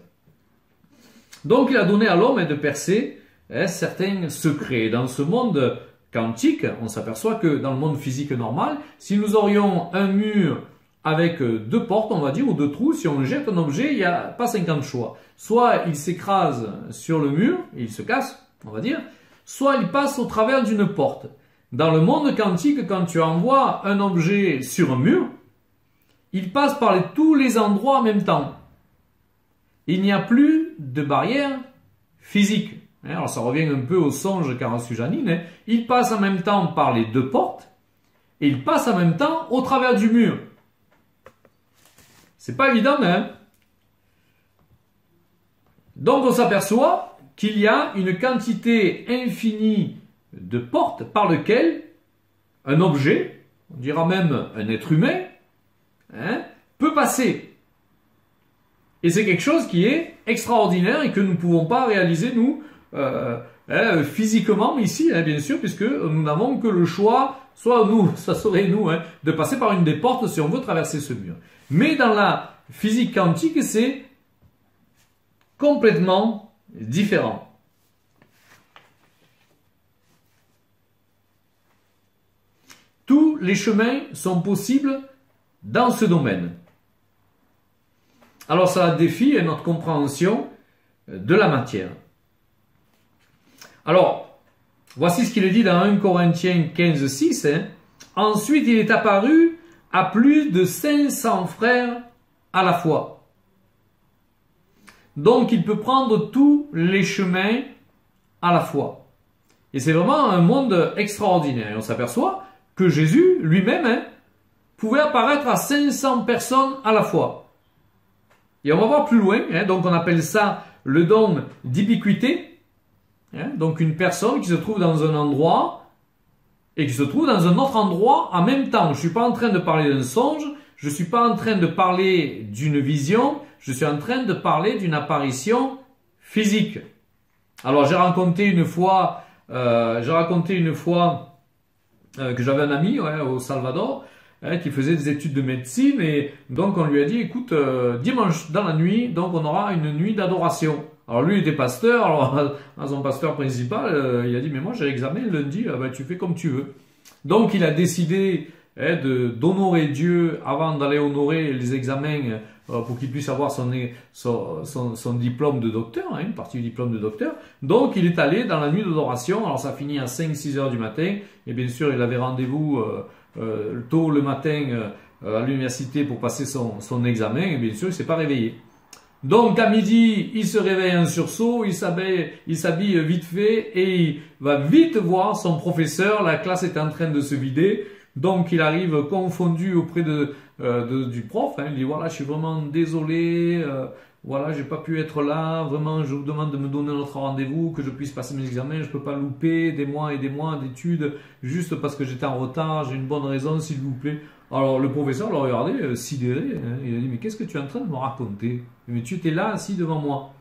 [SPEAKER 1] Donc il a donné à l'homme de percer certains secrets. Dans ce monde quantique, on s'aperçoit que dans le monde physique normal, si nous aurions un mur avec 2 portes, on va dire, ou 2 trous, si on jette un objet, il n'y a pas 50 choix. Soit il s'écrase sur le mur, et il se casse, on va dire, soit il passe au travers d'une porte. Dans le monde quantique, quand tu envoies un objet sur un mur, il passe par tous les endroits en même temps. Il n'y a plus de barrière physique. Alors ça revient un peu au songe qu'a reçu Janine. Il passe en même temps par les 2 portes et il passe en même temps au travers du mur. C'est pas évident, hein? Donc on s'aperçoit qu'il y a une quantité infinie de portes par lesquelles un objet, on dira même un être humain, peut passer. Et c'est quelque chose qui est extraordinaire et que nous ne pouvons pas réaliser, nous, physiquement ici, bien sûr, puisque nous n'avons que le choix, soit nous, ça serait nous, de passer par une des portes si on veut traverser ce mur. Mais dans la physique quantique, c'est complètement différent. Tous les chemins sont possibles dans ce domaine. Alors ça défie notre compréhension de la matière. Alors, voici ce qu'il est dit dans 1 Corinthiens 15, 6. Ensuite, il est apparu à plus de 500 frères à la fois. Donc, il peut prendre tous les chemins à la fois. Et c'est vraiment un monde extraordinaire. Et on s'aperçoit que Jésus, lui-même, pouvait apparaître à 500 personnes à la fois. Et on va voir plus loin, donc on appelle ça le don d'ubiquité. Donc une personne qui se trouve dans un endroit et qui se trouve dans un autre endroit en même temps. Je ne suis pas en train de parler d'un songe, je ne suis pas en train de parler d'une vision, je suis en train de parler d'une apparition physique. Alors j'ai raconté une fois que j'avais un ami au Salvador qui faisait des études de médecine et donc on lui a dit écoute dimanche dans la nuit donc on aura une nuit d'adoration. Alors lui il était pasteur, alors à son pasteur principal il a dit mais moi j'ai l'examen lundi, tu fais comme tu veux. Donc il a décidé d'honorer Dieu avant d'aller honorer les examens pour qu'il puisse avoir son diplôme de docteur, une partie du diplôme de docteur. Donc il est allé dans la nuit d'adoration, alors ça finit à 5-6 heures du matin, et bien sûr il avait rendez-vous tôt le matin à l'université pour passer son examen, et bien sûr il ne s'est pas réveillé. Donc à midi, il se réveille en sursaut, il s'habille vite fait et il va vite voir son professeur, la classe est en train de se vider. Donc il arrive confondu auprès du prof, il dit voilà je suis vraiment désolé, voilà j'ai pas pu être là, vraiment je vous demande de me donner un autre rendez-vous, que je puisse passer mes examens, je peux pas louper des mois et des mois d'études juste parce que j'étais en retard, j'ai une bonne raison s'il vous plaît. Alors le professeur l'a regardé sidéré, il a dit mais qu'est-ce que tu es en train de me raconter? Mais tu étais là assis devant moi.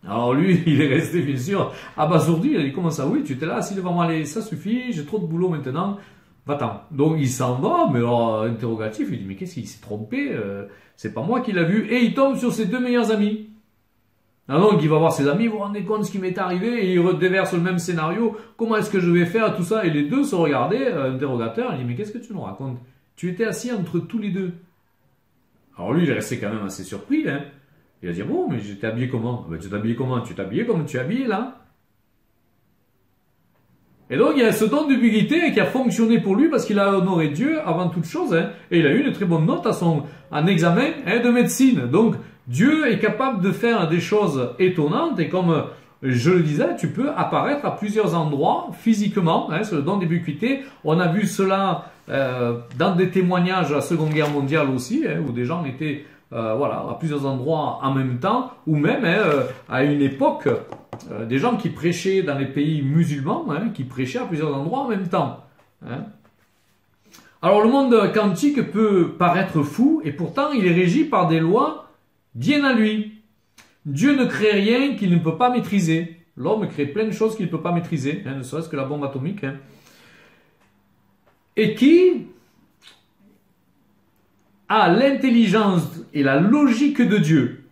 [SPEAKER 1] Alors lui, il est resté bien sûr abasourdi, il a dit comment ça oui, tu étais là assis devant moi, allez ça suffit, j'ai trop de boulot maintenant. Va-t'en. Donc il s'en va, mais alors, interrogatif, il dit mais qu'est-ce qu'il s'est trompé, c'est pas moi qui l'a vu, et il tombe sur ses 2 meilleurs amis. Alors donc il va voir ses amis, vous vous rendez compte de ce qui m'est arrivé, et il redéverse le même scénario, comment est-ce que je vais faire tout ça, et les deux se regardaient, interrogateur, il dit mais qu'est-ce que tu nous racontes? Tu étais assis entre tous les deux. Alors lui il est resté quand même assez surpris, il a dit bon mais j'étais habillé comment? Tu t'es habillé comment? Tu t'es habillé comme tu es habillé là? Et donc il y a ce don d'ubiquité qui a fonctionné pour lui parce qu'il a honoré Dieu avant toute chose, et il a eu une très bonne note à son examen de médecine. Donc Dieu est capable de faire des choses étonnantes et comme je le disais, tu peux apparaître à plusieurs endroits physiquement, c'est le don d'ubiquité. On a vu cela dans des témoignages à la Seconde Guerre mondiale aussi, où des gens étaient à plusieurs endroits en même temps, ou même à une époque, des gens qui prêchaient dans les pays musulmans, qui prêchaient à plusieurs endroits en même temps. Alors le monde quantique peut paraître fou, et pourtant il est régi par des lois bien à lui. Dieu ne crée rien qu'il ne peut pas maîtriser. L'homme crée plein de choses qu'il ne peut pas maîtriser, ne serait-ce que la bombe atomique. Et qui a l'intelligence et la logique de Dieu.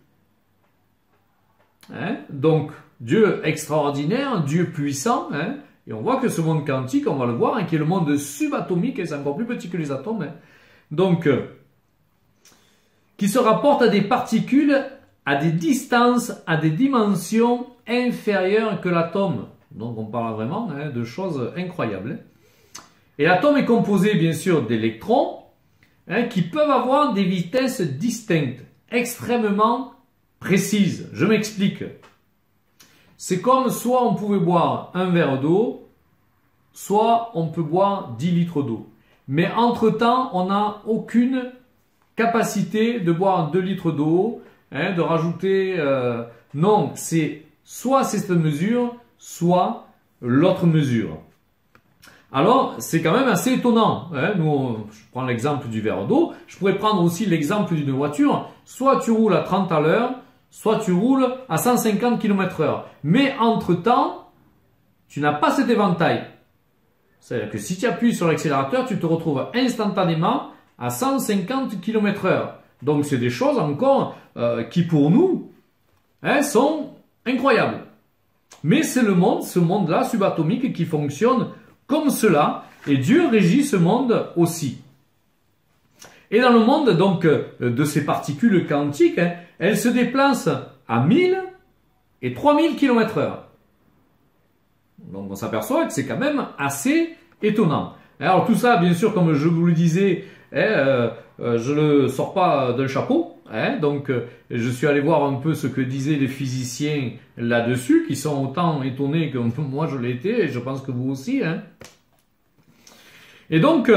[SPEAKER 1] Donc, Dieu extraordinaire, Dieu puissant, et on voit que ce monde quantique, on va le voir, qui est le monde subatomique, et c'est encore plus petit que les atomes, donc, qui se rapporte à des particules, à des distances, à des dimensions inférieures que l'atome. Donc, on parle vraiment de choses incroyables. Et l'atome est composé, bien sûr, d'électrons, qui peuvent avoir des vitesses distinctes, extrêmement précises. Je m'explique. C'est comme soit on pouvait boire un verre d'eau, soit on peut boire 10 litres d'eau. Mais entre-temps, on n'a aucune capacité de boire 2 litres d'eau, de rajouter... non, c'est soit cette mesure, soit l'autre mesure. Alors, c'est quand même assez étonnant. Nous, je prends l'exemple du verre d'eau. Je pourrais prendre aussi l'exemple d'une voiture. Soit tu roules à 30 à l'heure, soit tu roules à 150 km/h. Mais entre-temps, tu n'as pas cet éventail. C'est-à-dire que si tu appuies sur l'accélérateur, tu te retrouves instantanément à 150 km/h. Donc, c'est des choses encore qui, pour nous, sont incroyables. Mais c'est le monde, ce monde-là, subatomique, qui fonctionne comme cela, et Dieu régit ce monde aussi. Et dans le monde donc de ces particules quantiques, elles se déplacent à 1000 et 3000 km/h. Donc on s'aperçoit que c'est quand même assez étonnant. Alors tout ça, bien sûr, comme je vous le disais, je ne le sors pas d'un chapeau. Donc je suis allé voir un peu ce que disaient les physiciens là-dessus, qui sont autant étonnés que moi je l'ai été, et je pense que vous aussi. Et donc,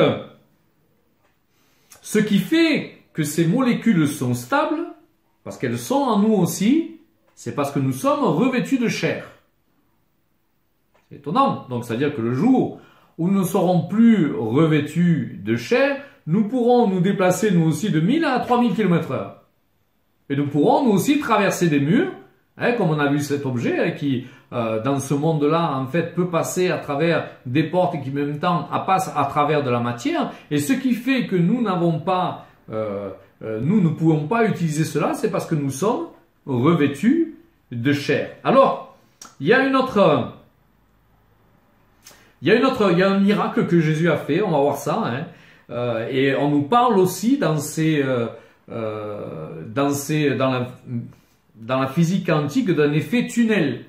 [SPEAKER 1] ce qui fait que ces molécules sont stables, parce qu'elles sont en nous aussi, c'est parce que nous sommes revêtus de chair. C'est étonnant. Donc, c'est-à-dire que le jour où nous ne serons plus revêtus de chair, nous pourrons nous déplacer nous aussi de 1000 à 3000 km/h. Et nous pourrons nous aussi traverser des murs, comme on a vu cet objet qui, dans ce monde-là, en fait, peut passer à travers des portes qui, en même temps, passent à travers de la matière. Et ce qui fait que nous n'avons pas, nous ne pouvons pas utiliser cela, c'est parce que nous sommes revêtus de chair. Alors, il y a un miracle que Jésus a fait, on va voir ça, et on nous parle aussi dans la physique quantique d'un effet tunnel.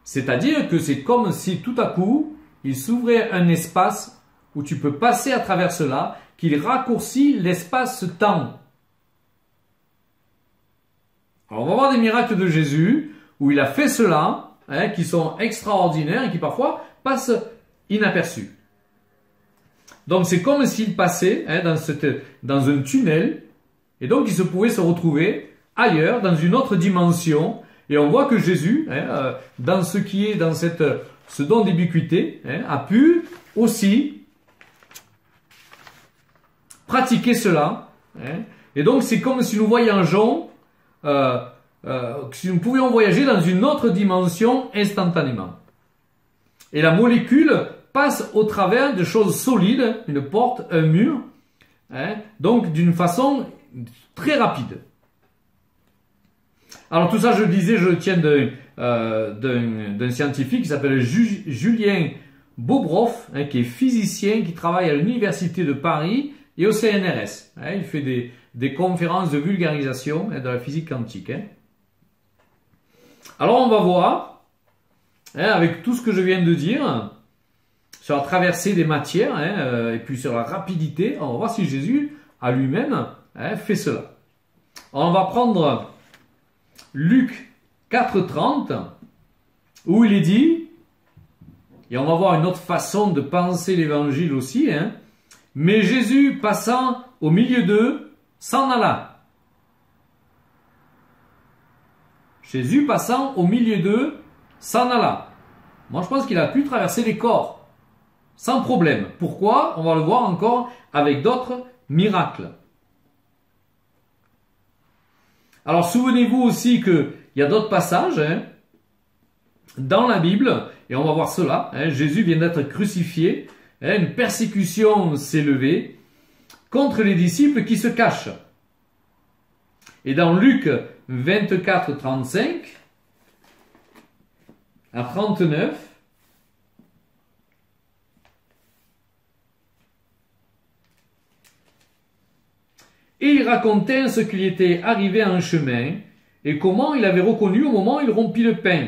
[SPEAKER 1] C'est-à-dire que c'est comme si tout à coup, il s'ouvrait un espace où tu peux passer à travers cela, qu'il raccourcit l'espace-temps. Alors on va voir des miracles de Jésus où il a fait cela, qui sont extraordinaires et qui parfois passent inaperçus. Donc c'est comme s'il passait dans un tunnel, et donc il pouvait se retrouver ailleurs, dans une autre dimension. Et on voit que Jésus, dans ce qui est dans ce don d'ubiquité, a pu aussi pratiquer cela. Et donc c'est comme si nous voyageons, si nous pouvions voyager dans une autre dimension instantanément. Et la molécule passe au travers de choses solides, une porte, un mur, donc d'une façon très rapide. Alors tout ça, je le disais, je le tiens d'un scientifique qui s'appelle Julien Bobroff, qui est physicien, qui travaille à l'Université de Paris et au CNRS. Il fait des conférences de vulgarisation de la physique quantique. Alors on va voir, avec tout ce que je viens de dire, sur la traversée des matières, et puis sur la rapidité, on va voir si Jésus a lui-même fait cela. Alors on va prendre Luc 4,30, où il est dit, et on va voir une autre façon de penser l'évangile aussi, mais Jésus passant au milieu d'eux, s'en alla. Jésus passant au milieu d'eux, s'en alla. Moi je pense qu'il a pu traverser les corps, sans problème. Pourquoi? On va le voir encore avec d'autres miracles. Alors souvenez-vous aussi qu'il y a d'autres passages dans la Bible, et on va voir cela. Jésus vient d'être crucifié, une persécution s'est levée, contre les disciples qui se cachent. Et dans Luc 24, 35 à 39, et il racontait ce qui lui était arrivé en chemin et comment il avait reconnu au moment où il rompit le pain.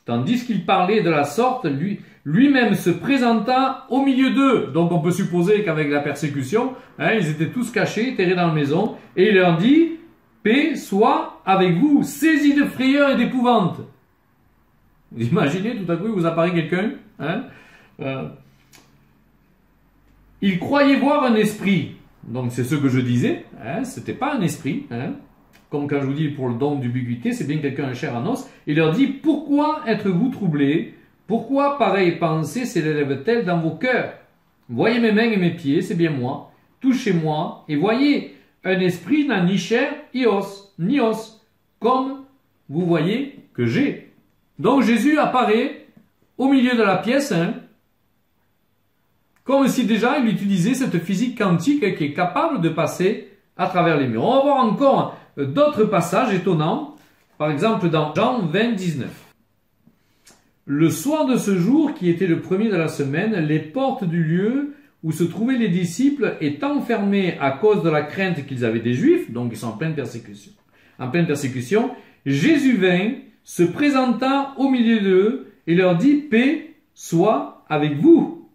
[SPEAKER 1] Tandis qu'il parlait de la sorte, lui-même se présenta au milieu d'eux. Donc on peut supposer qu'avec la persécution, ils étaient tous cachés, terrés dans la maison, et il leur dit « Paix soit avec vous, saisis de frayeur et d'épouvante. » Vous imaginez, tout à coup, il vous apparaît quelqu'un. Il croyait voir un esprit. Donc c'est ce que je disais, c'était pas un esprit. Comme quand je vous dis pour le don d'ubiquité, c'est bien quelqu'un en chair en os. Il leur dit, pourquoi êtes-vous troublés? Pourquoi pareille pensée s'élève-t-elle dans vos cœurs? Voyez mes mains et mes pieds, c'est bien moi. Touchez-moi et voyez, un esprit n'a ni chair ni os, comme vous voyez que j'ai. Donc Jésus apparaît au milieu de la pièce, comme si déjà il utilisait cette physique quantique qui est capable de passer à travers les murs. On va voir encore d'autres passages étonnants, par exemple dans Jean 20, 19. Le soir de ce jour, qui était le premier de la semaine, les portes du lieu où se trouvaient les disciples étant fermées à cause de la crainte qu'ils avaient des Juifs, donc ils sont en pleine persécution, Jésus vint, se présenta au milieu d'eux et leur dit « Paix soit avec vous ».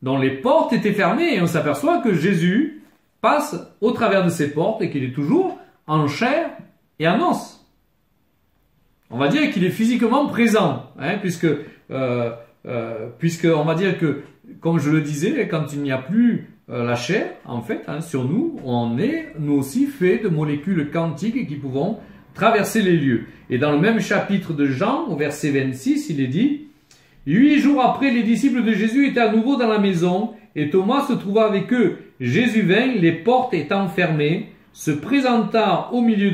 [SPEAKER 1] Donc les portes étaient fermées et on s'aperçoit que Jésus passe au travers de ces portes et qu'il est toujours en chair et en os. On va dire qu'il est physiquement présent, puisque on va dire que, comme je le disais, quand il n'y a plus la chair, en fait, sur nous, on est nous aussi fait de molécules quantiques qui pouvons traverser les lieux. Et dans le même chapitre de Jean, au verset 26, il est dit « 8 jours après, les disciples de Jésus étaient à nouveau dans la maison, et Thomas se trouva avec eux. Jésus vint, les portes étant fermées, se présenta au milieu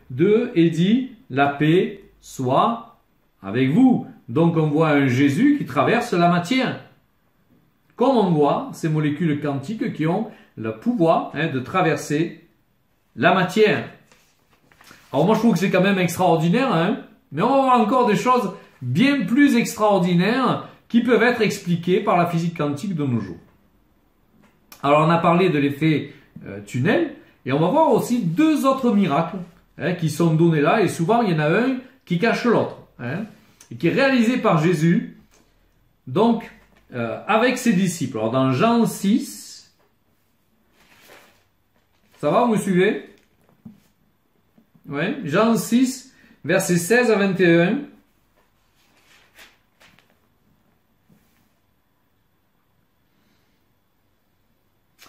[SPEAKER 1] d'eux et dit « La paix soit avec vous ». Donc on voit un Jésus qui traverse la matière. Comme on voit ces molécules quantiques qui ont le pouvoir de traverser la matière. Alors moi je trouve que c'est quand même extraordinaire, mais on va voir encore des choses bien plus extraordinaires qui peuvent être expliquées par la physique quantique de nos jours. Alors on a parlé de l'effet tunnel, et on va voir aussi deux autres miracles qui sont donnés là, et souvent il y en a un qui cache l'autre, et qui est réalisé par Jésus, donc avec ses disciples. Alors dans Jean 6, ça va, vous me suivez? Oui, Jean 6, versets 16 à 21.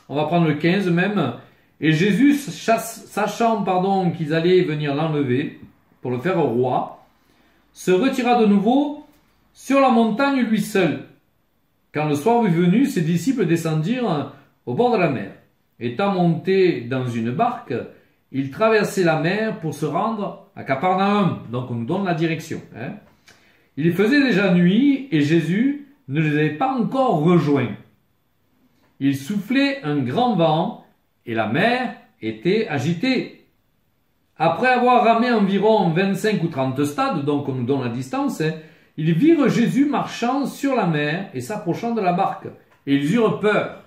[SPEAKER 1] On va prendre le 15 même. Et Jésus, sachant qu'ils allaient venir l'enlever pour le faire roi, se retira de nouveau sur la montagne lui seul. Quand le soir fut venu, ses disciples descendirent au bord de la mer. Étant montés dans une barque, ils traversaient la mer pour se rendre à Capernaum. Donc on nous donne la direction. Il faisait déjà nuit et Jésus ne les avait pas encore rejoints. Il soufflait un grand vent et la mer était agitée. Après avoir ramé environ 25 ou 30 stades, donc on nous donne la distance, ils virent Jésus marchant sur la mer et s'approchant de la barque. Et ils eurent peur.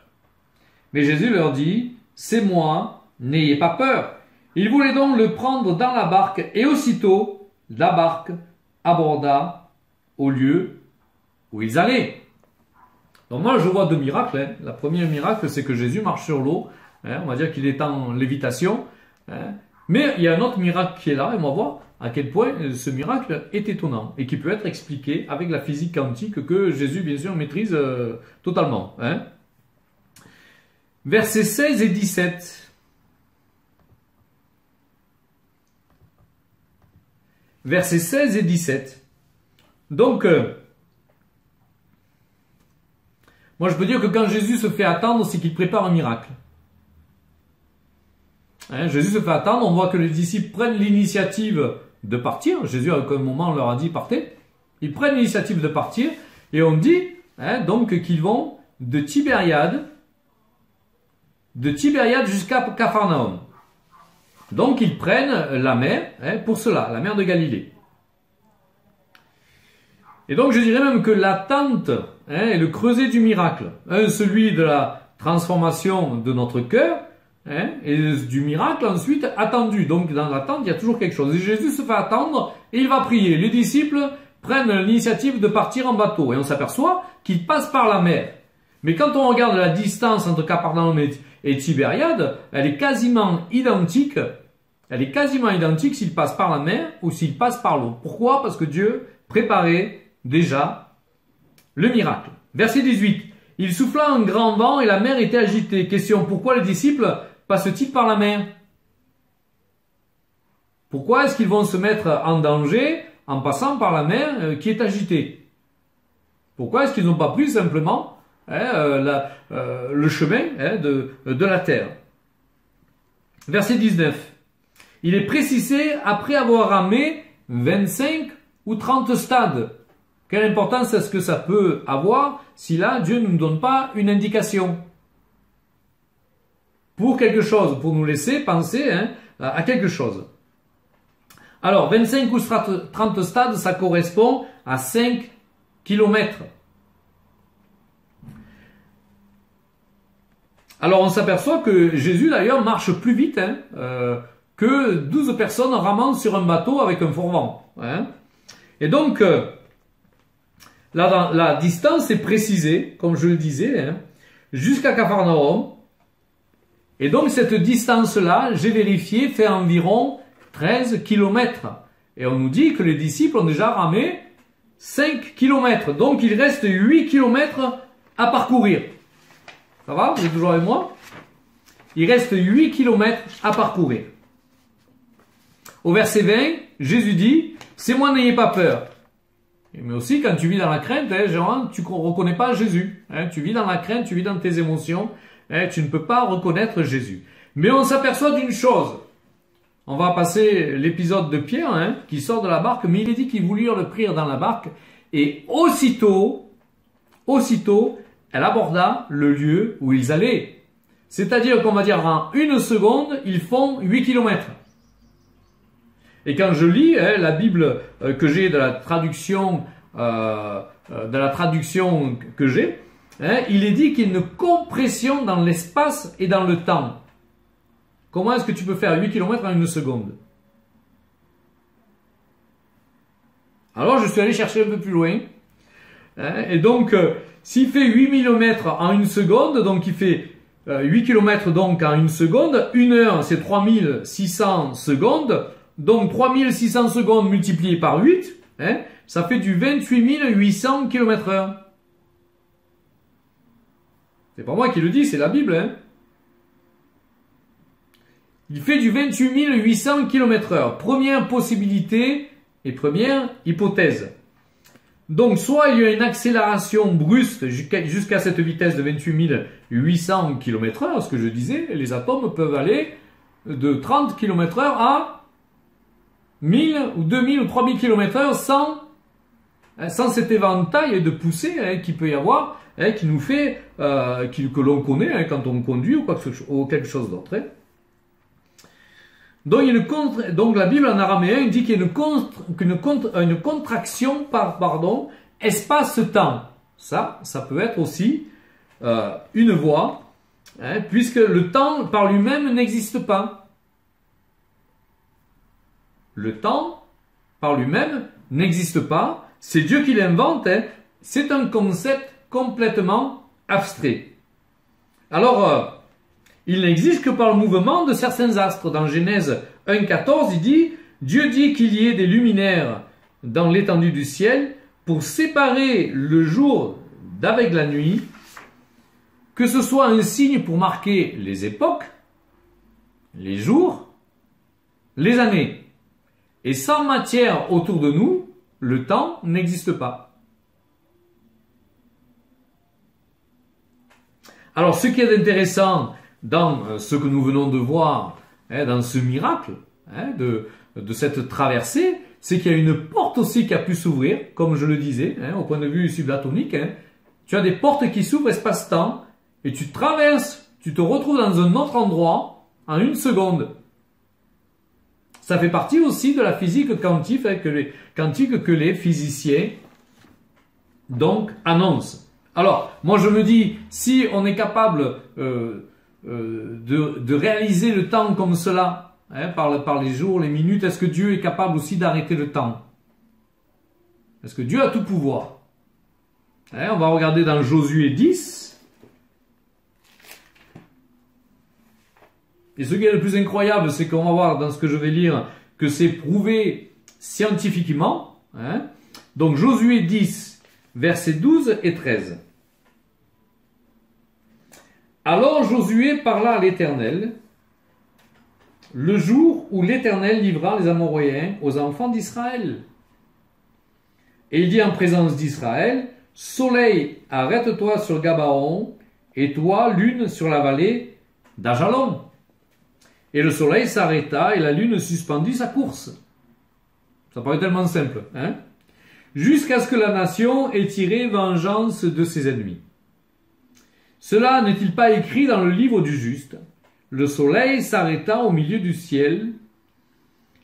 [SPEAKER 1] Mais Jésus leur dit, « C'est moi, n'ayez pas peur. » Ils voulaient donc le prendre dans la barque et aussitôt, la barque aborda au lieu où ils allaient. Donc moi je vois deux miracles. Le premier miracle c'est que Jésus marche sur l'eau. On va dire qu'il est en lévitation. Mais il y a un autre miracle qui est là et on va voir à quel point ce miracle est étonnant et qui peut être expliqué avec la physique quantique que Jésus bien sûr maîtrise totalement. Versets 16 et 17. Versets 16 et 17. Donc, moi je peux dire que quand Jésus se fait attendre, c'est qu'il prépare un miracle. Jésus se fait attendre, on voit que les disciples prennent l'initiative de partir. Jésus à un moment leur a dit partez. Ils prennent l'initiative de partir et on dit donc qu'ils vont de Tibériade de Tibériade jusqu'à Capharnaüm. Donc ils prennent la mer pour cela, la mer de Galilée. Et donc je dirais même que l'attente est le creuset du miracle. Celui de la transformation de notre cœur et du miracle ensuite attendu. Donc dans l'attente, il y a toujours quelque chose. Et Jésus se fait attendre et il va prier. Les disciples prennent l'initiative de partir en bateau. Et on s'aperçoit qu'ils passent par la mer. Mais quand on regarde la distance entre Capharnaüm et Tibériade, elle est quasiment identique. Elle est quasiment identique s'ils passent par la mer ou s'ils passent par l'eau. Pourquoi? Parce que Dieu préparait déjà le miracle. Verset 18. Il souffla un grand vent et la mer était agitée. Question, pourquoi les disciples passent-ils par la mer? Pourquoi est-ce qu'ils vont se mettre en danger en passant par la mer qui est agitée? Pourquoi est-ce qu'ils n'ont pas pris simplement le chemin de la terre? Verset 19. Il est précisé après avoir ramé 25 ou 30 stades. Quelle importance est-ce que ça peut avoir si là, Dieu ne nous donne pas une indication pour quelque chose, pour nous laisser penser à quelque chose. Alors, 25 ou 30 stades, ça correspond à 5 kilomètres. Alors, on s'aperçoit que Jésus, d'ailleurs, marche plus vite que 12 personnes ramant sur un bateau avec un fort vent. Et donc, la distance est précisée, comme je le disais, jusqu'à Capharnaüm. Et donc, cette distance-là, j'ai vérifié, fait environ 13 kilomètres. Et on nous dit que les disciples ont déjà ramé 5 kilomètres. Donc, il reste 8 kilomètres à parcourir. Ça va? Vous êtes toujours avec moi? Il reste 8 kilomètres à parcourir. Au verset 20, Jésus dit, « C'est moi, n'ayez pas peur. » Mais aussi, quand tu vis dans la crainte, tu ne reconnais pas Jésus. Tu vis dans la crainte, tu vis dans tes émotions. Tu ne peux pas reconnaître Jésus. Mais on s'aperçoit d'une chose. On va passer l'épisode de Pierre qui sort de la barque, mais il est dit qu'ils voulurent le prir dans la barque. Et aussitôt, elle aborda le lieu où ils allaient. C'est-à-dire qu'on va dire en une seconde, ils font 8 kilomètres. Et quand je lis la Bible que j'ai de la traduction que j'ai, il est dit qu'il y a une compression dans l'espace et dans le temps. Comment est-ce que tu peux faire 8 km en une seconde? Alors je suis allé chercher un peu plus loin. Et donc, s'il fait 8 mm en une seconde, donc il fait 8 km donc en une seconde, 1 heure c'est 3600 secondes. Donc 3600 secondes multipliées par 8, ça fait du 28 800 km/h. C'est pas moi qui le dis, c'est la Bible. Il fait du 28 800 km/h. Première possibilité et première hypothèse. Donc soit il y a une accélération brusque jusqu'à cette vitesse de 28 800 km/h, ce que je disais, les atomes peuvent aller de 30 km/h à 1000 ou 2000 ou 3000 km/h sans cet éventail de poussée qu'il peut y avoir, qui nous fait, que l'on connaît quand on conduit ou quelque chose d'autre. Donc la Bible en araméen dit qu'il y a une contraction par espace-temps. Ça peut être aussi une voie, puisque le temps par lui-même n'existe pas. Le temps, par lui-même, n'existe pas. C'est Dieu qui l'invente. C'est un concept complètement abstrait. Alors, il n'existe que par le mouvement de certains astres. Dans Genèse 1,14, il dit « Dieu dit qu'il y ait des luminaires dans l'étendue du ciel pour séparer le jour d'avec la nuit, que ce soit un signe pour marquer les époques, les jours, les années. Et sans matière autour de nous, le temps n'existe pas. » Alors, ce qui est intéressant dans ce que nous venons de voir, dans ce miracle de cette traversée, c'est qu'il y a une porte aussi qui a pu s'ouvrir, comme je le disais, au point de vue sublatonique. Tu as des portes qui s'ouvrent espace-temps, et tu traverses tu te retrouves dans un autre endroit en une seconde. Ça fait partie aussi de la physique quantique, que les physiciens donc annoncent. Alors, moi je me dis, si on est capable de réaliser le temps comme cela, hein, par les jours, les minutes, est-ce que Dieu est capable aussi d'arrêter le temps? Est-ce que Dieu a tout pouvoir? Hein, on va regarder dans Josué 10. Et ce qui est le plus incroyable, c'est qu'on va voir dans ce que je vais lire que c'est prouvé scientifiquement. Hein. Donc Josué 10, versets 12 et 13. Alors Josué parla à l'Éternel le jour où l'Éternel livra les Amoréens aux enfants d'Israël. Et il dit en présence d'Israël, Soleil, arrête-toi sur Gabaon, et toi, lune, sur la vallée d'Ajalon. Et le soleil s'arrêta et la lune suspendit sa course. Ça paraît tellement simple, hein? Jusqu'à ce que la nation ait tiré vengeance de ses ennemis. Cela n'est-il pas écrit dans le livre du juste? Le soleil s'arrêta au milieu du ciel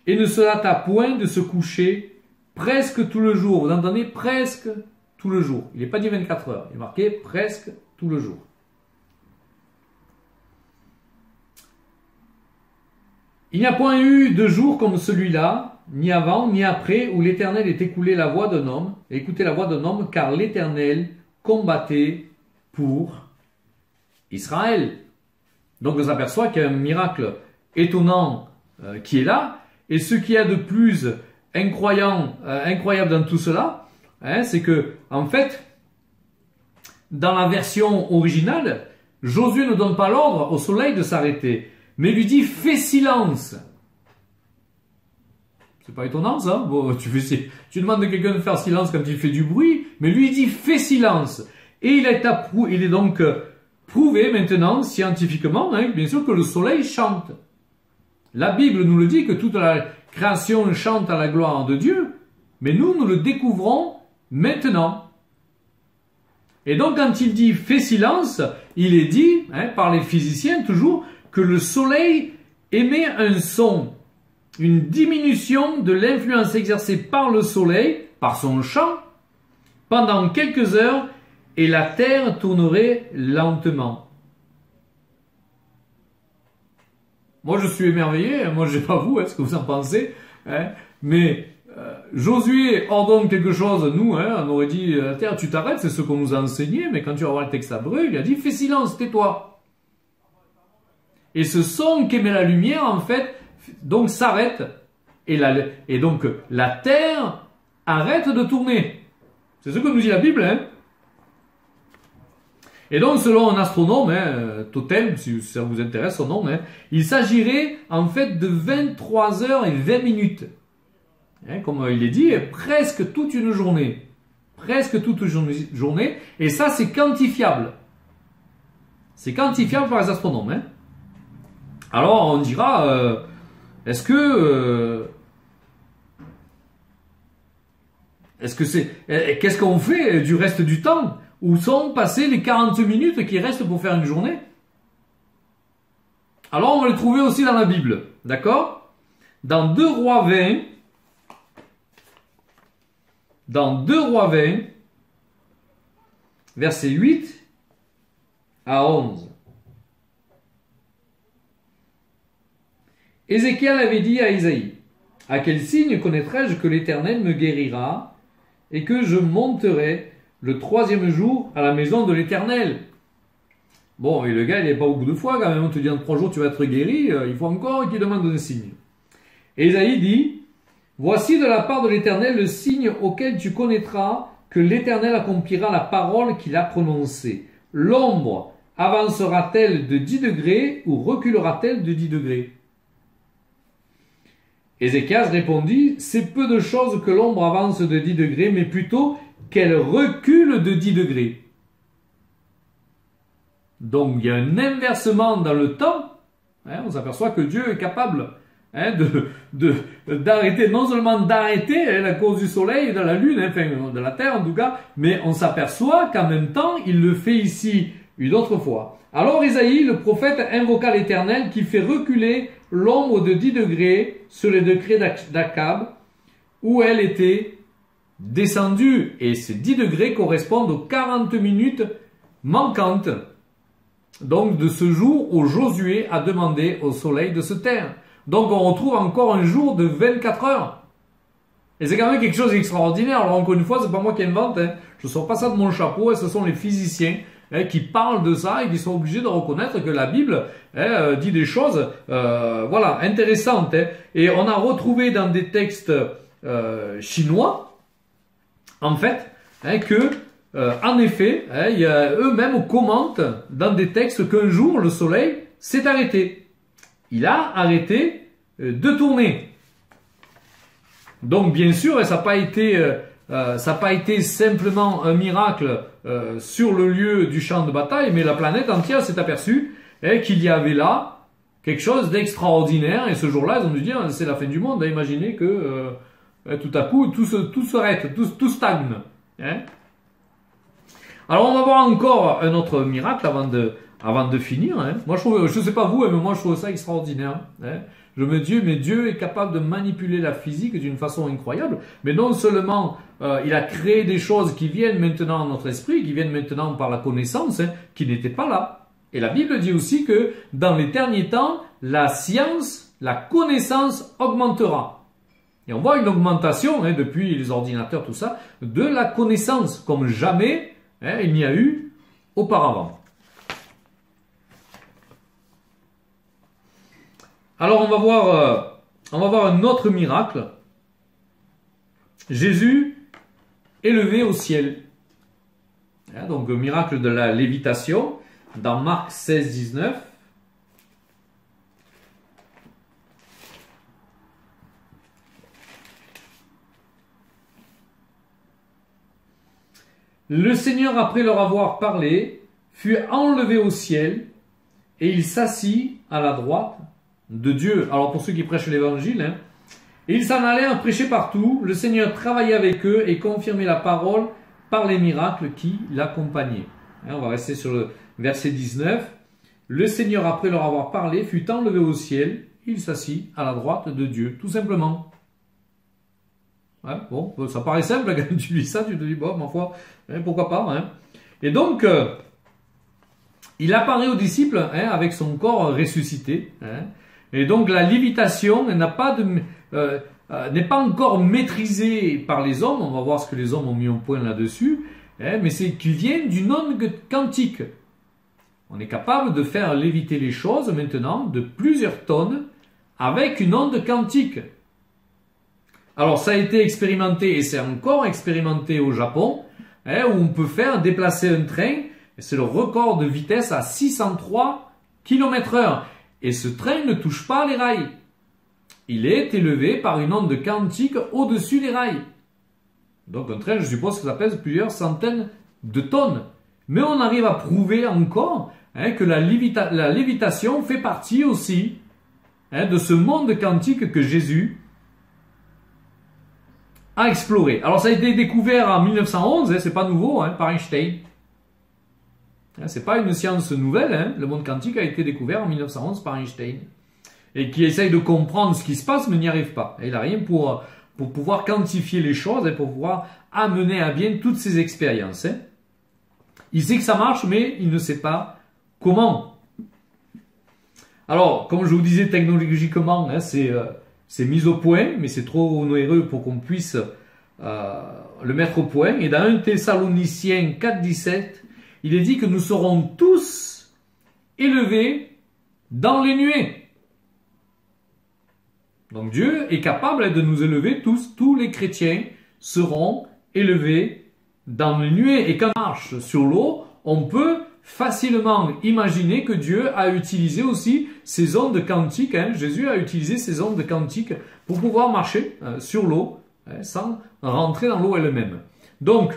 [SPEAKER 1] et ne se hâta point de se coucher presque tout le jour. Vous entendez? Presque tout le jour. Il n'est pas dit 24 heures, il est marqué presque tout le jour. Il n'y a point eu de jour comme celui-là, ni avant, ni après, où l'Éternel ait écouté la voix d'un homme, car l'Éternel combattait pour Israël. Donc on s'aperçoit qu'il y a un miracle étonnant qui est là, et ce qu'il y a de plus incroyable dans tout cela, hein, c'est que, en fait, dans la version originale, Josué ne donne pas l'ordre au soleil de s'arrêter, mais lui dit « fais silence ». C'est pas étonnant ça. Bon, tu demandes à quelqu'un de faire silence quand il fait du bruit, mais lui il dit « fais silence ». Et il est donc prouvé maintenant, scientifiquement, hein, bien sûr, que le soleil chante. La Bible nous le dit, que toute la création chante à la gloire de Dieu, mais nous le découvrons maintenant. Et donc quand il dit « fais silence », il est dit, hein, par les physiciens toujours, que le soleil émet un son, une diminution de l'influence exercée par le soleil, par son champ, pendant quelques heures, et la terre tournerait lentement. Moi je suis émerveillé, moi je ne sais pas vous, est-ce que vous en pensez, hein, mais Josué ordonne quelque chose, nous, hein, on aurait dit, la terre tu t'arrêtes, c'est ce qu'on nous a enseigné, mais quand tu vas voir le texte hébreu, il a dit, fais silence, tais-toi. Et ce son qu'émet la lumière, en fait, donc s'arrête. Et donc la terre arrête de tourner. C'est ce que nous dit la Bible. Hein. Et donc selon un astronome, hein, Totem, si ça vous intéresse son nom, hein, il s'agirait en fait de 23 heures et 20 minutes. Hein, comme il est dit, presque toute une journée. Presque toute une journée. Et ça c'est quantifiable. C'est quantifiable par les astronomes. Hein. Alors on dira, est-ce que qu'est-ce qu'on fait du reste du temps? Où sont passées les 40 minutes qui restent pour faire une journée? Alors on va les trouver aussi dans la Bible, d'accord? Dans 2 Rois 20, versets 8 à 11. Ézéchiel avait dit à Isaïe, « À quel signe connaîtrai-je que l'Éternel me guérira et que je monterai le 3e jour à la maison de l'Éternel ?» Bon, et le gars, il n'est pas au bout de foi quand même. On te dit en 3 jours tu vas être guéri, il faut encore qu'il demande un signe. Et Isaïe dit, « Voici de la part de l'Éternel le signe auquel tu connaîtras que l'Éternel accomplira la parole qu'il a prononcée. L'ombre avancera-t-elle de 10 degrés ou reculera-t-elle de 10 degrés ?» Ézéchias répondit, « C'est peu de choses que l'ombre avance de 10 degrés, mais plutôt qu'elle recule de 10 degrés. » Donc il y a un inversement dans le temps. Hein, on s'aperçoit que Dieu est capable d'arrêter, non seulement d'arrêter la course du soleil, de la lune, enfin de la terre en tout cas, mais on s'aperçoit qu'en même temps, il le fait ici une autre fois. Alors Isaïe, le prophète, invoqua l'Éternel qui fait reculer l'ombre de 10 degrés sur les degrés d'Akab, où elle était descendue. Et ces 10 degrés correspondent aux 40 minutes manquantes, donc de ce jour où Josué a demandé au soleil de se taire. Donc on retrouve encore un jour de 24 heures. Et c'est quand même quelque chose d'extraordinaire. Alors encore une fois, c'est pas moi qui invente, hein. Je ne sors pas ça de mon chapeau, et ce sont les physiciens qui parlent de ça et qui sont obligés de reconnaître que la Bible dit des choses voilà, intéressantes. Hein. Et on a retrouvé dans des textes chinois, en fait, que en effet, eux-mêmes commentent dans des textes qu'un jour le soleil s'est arrêté. Il a arrêté de tourner. Donc bien sûr, ça n'a pas été simplement un miracle sur le lieu du champ de bataille, mais la planète entière s'est aperçue qu'il y avait là quelque chose d'extraordinaire. Et ce jour-là, ils ont dû dire c'est la fin du monde. Imaginez que tout à coup tout s'arrête, tout stagne. Hein. Alors on va voir encore un autre miracle avant de finir. Hein. Moi je sais pas vous, mais moi je trouve ça extraordinaire. Hein. Je me dis, mais Dieu est capable de manipuler la physique d'une façon incroyable. Mais non seulement il a créé des choses qui viennent maintenant à notre esprit, qui viennent maintenant par la connaissance, hein, qui n'étaient pas là. Et la Bible dit aussi que dans les derniers temps, la science, la connaissance augmentera. Et on voit une augmentation, hein, depuis les ordinateurs, tout ça, de la connaissance, comme jamais il n'y a eu auparavant. Alors on va voir un autre miracle. Jésus élevé au ciel. Donc le miracle de la lévitation dans Marc 16, 19. Le Seigneur, après leur avoir parlé, fut enlevé au ciel et il s'assit à la droite de Dieu. Alors pour ceux qui prêchent l'évangile, hein, et ils s'en allaient prêcher partout. Le Seigneur travaillait avec eux et confirmait la parole par les miracles qui l'accompagnaient. Hein, on va rester sur le verset 19. Le Seigneur, après leur avoir parlé, fut enlevé au ciel. Il s'assit à la droite de Dieu, tout simplement. Ouais, bon, ça paraît simple quand tu lis ça, tu te dis bon, ma foi, hein, pourquoi pas. Hein. Et donc, il apparaît aux disciples hein, avec son corps ressuscité. Hein. Et donc la lévitation n'est pas encore maîtrisée par les hommes. On va voir ce que les hommes ont mis au point là-dessus. Hein, mais c'est qu'ils viennent d'une onde quantique. On est capable de faire léviter les choses maintenant de plusieurs tonnes avec une onde quantique. Alors ça a été expérimenté et c'est encore expérimenté au Japon, hein, où on peut faire déplacer un train. C'est le record de vitesse à 603 km/h. Et ce train ne touche pas les rails. Il est élevé par une onde quantique au-dessus des rails. Donc un train, je suppose que ça pèse plusieurs centaines de tonnes. Mais on arrive à prouver encore hein, que la lévitation fait partie aussi hein, de ce monde quantique que Jésus a exploré. Alors ça a été découvert en 1911, hein, c'est pas nouveau, hein, par Einstein. C'est pas une science nouvelle, hein. Le monde quantique a été découvert en 1911 par Einstein. Et qui essaye de comprendre ce qui se passe mais n'y arrive pas. Et il n'a rien pour pouvoir quantifier les choses et pour pouvoir amener à bien toutes ces expériences. Hein. Il sait que ça marche mais il ne sait pas comment. Alors, comme je vous disais technologiquement, hein, c'est mis au point, mais c'est trop onéreux pour qu'on puisse le mettre au point. Et dans 1 Thessaloniciens 4,17, il est dit que nous serons tous élevés dans les nuées. Donc Dieu est capable de nous élever tous. Tous les chrétiens seront élevés dans les nuées. Et quand on marche sur l'eau, on peut facilement imaginer que Dieu a utilisé aussi ces ondes quantiques. Hein. Jésus a utilisé ces ondes quantiques pour pouvoir marcher sur l'eau hein, sans rentrer dans l'eau elle-même. Donc,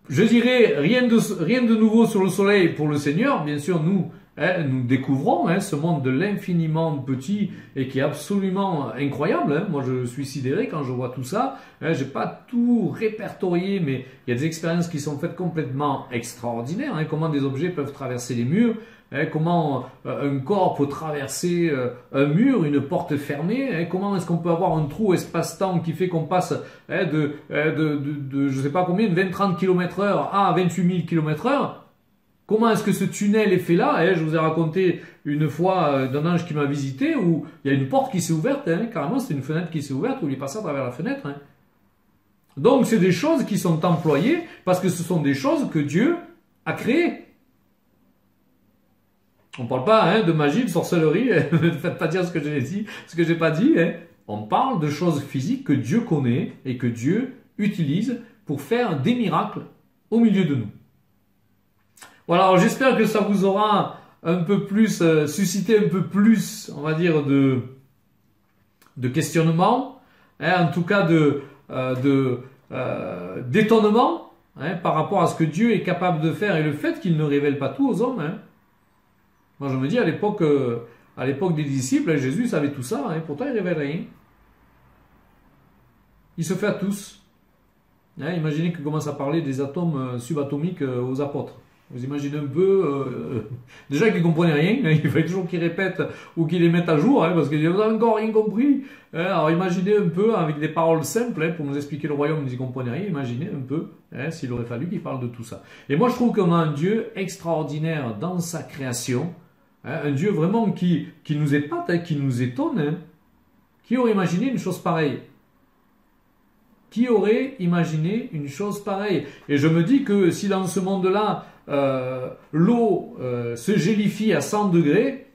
[SPEAKER 1] je dirais rien de nouveau sur le soleil pour le Seigneur. Bien sûr, nous, nous découvrons ce monde de l'infiniment petit et qui est absolument incroyable. Moi, je suis sidéré quand je vois tout ça. J'ai pas tout répertorié, mais il y a des expériences qui sont faites complètement extraordinaires. Comment des objets peuvent traverser les murs, comment un corps peut traverser un mur, une porte fermée, comment est-ce qu'on peut avoir un trou espace-temps qui fait qu'on passe de je sais pas combien, de 20-30 km/h à 28 000 km/h. Comment est-ce que ce tunnel est fait là? Je vous ai raconté une fois d'un ange qui m'a visité où il y a une porte qui s'est ouverte, carrément c'est une fenêtre qui s'est ouverte où il est passé à travers la fenêtre. Donc c'est des choses qui sont employées parce que ce sont des choses que Dieu a créées. On ne parle pas de magie, de sorcellerie, ne faites pas dire ce que j'ai dit, ce que j'ai pas dit. On parle de choses physiques que Dieu connaît et que Dieu utilise pour faire des miracles au milieu de nous. Voilà, alors j'espère que ça vous aura un peu plus, suscité un peu plus, on va dire, de questionnement, en tout cas d'étonnement par rapport à ce que Dieu est capable de faire et le fait qu'il ne révèle pas tout aux hommes. Moi je me dis à l'époque des disciples, Jésus savait tout ça, pourtant il ne révèle rien. Il se fait à tous. Imaginez qu'il commence à parler des atomes subatomiques aux apôtres. Vous imaginez un peu, déjà qu'ils ne comprenaient rien, il fallait toujours qu'ils répètent ou qu'ils les mettent à jour, parce qu'ils disaient, vous n'avez encore rien compris. Alors imaginez un peu, avec des paroles simples, pour nous expliquer le royaume, ils n'y comprenaient rien, imaginez un peu, s'il aurait fallu qu'ils parlent de tout ça. Et moi je trouve qu'on a un Dieu extraordinaire dans sa création, un Dieu vraiment qui nous épate, qui nous étonne. Qui aurait imaginé une chose pareille? Qui aurait imaginé une chose pareille? Et je me dis que si dans ce monde-là, l'eau se gélifie à 100 degrés,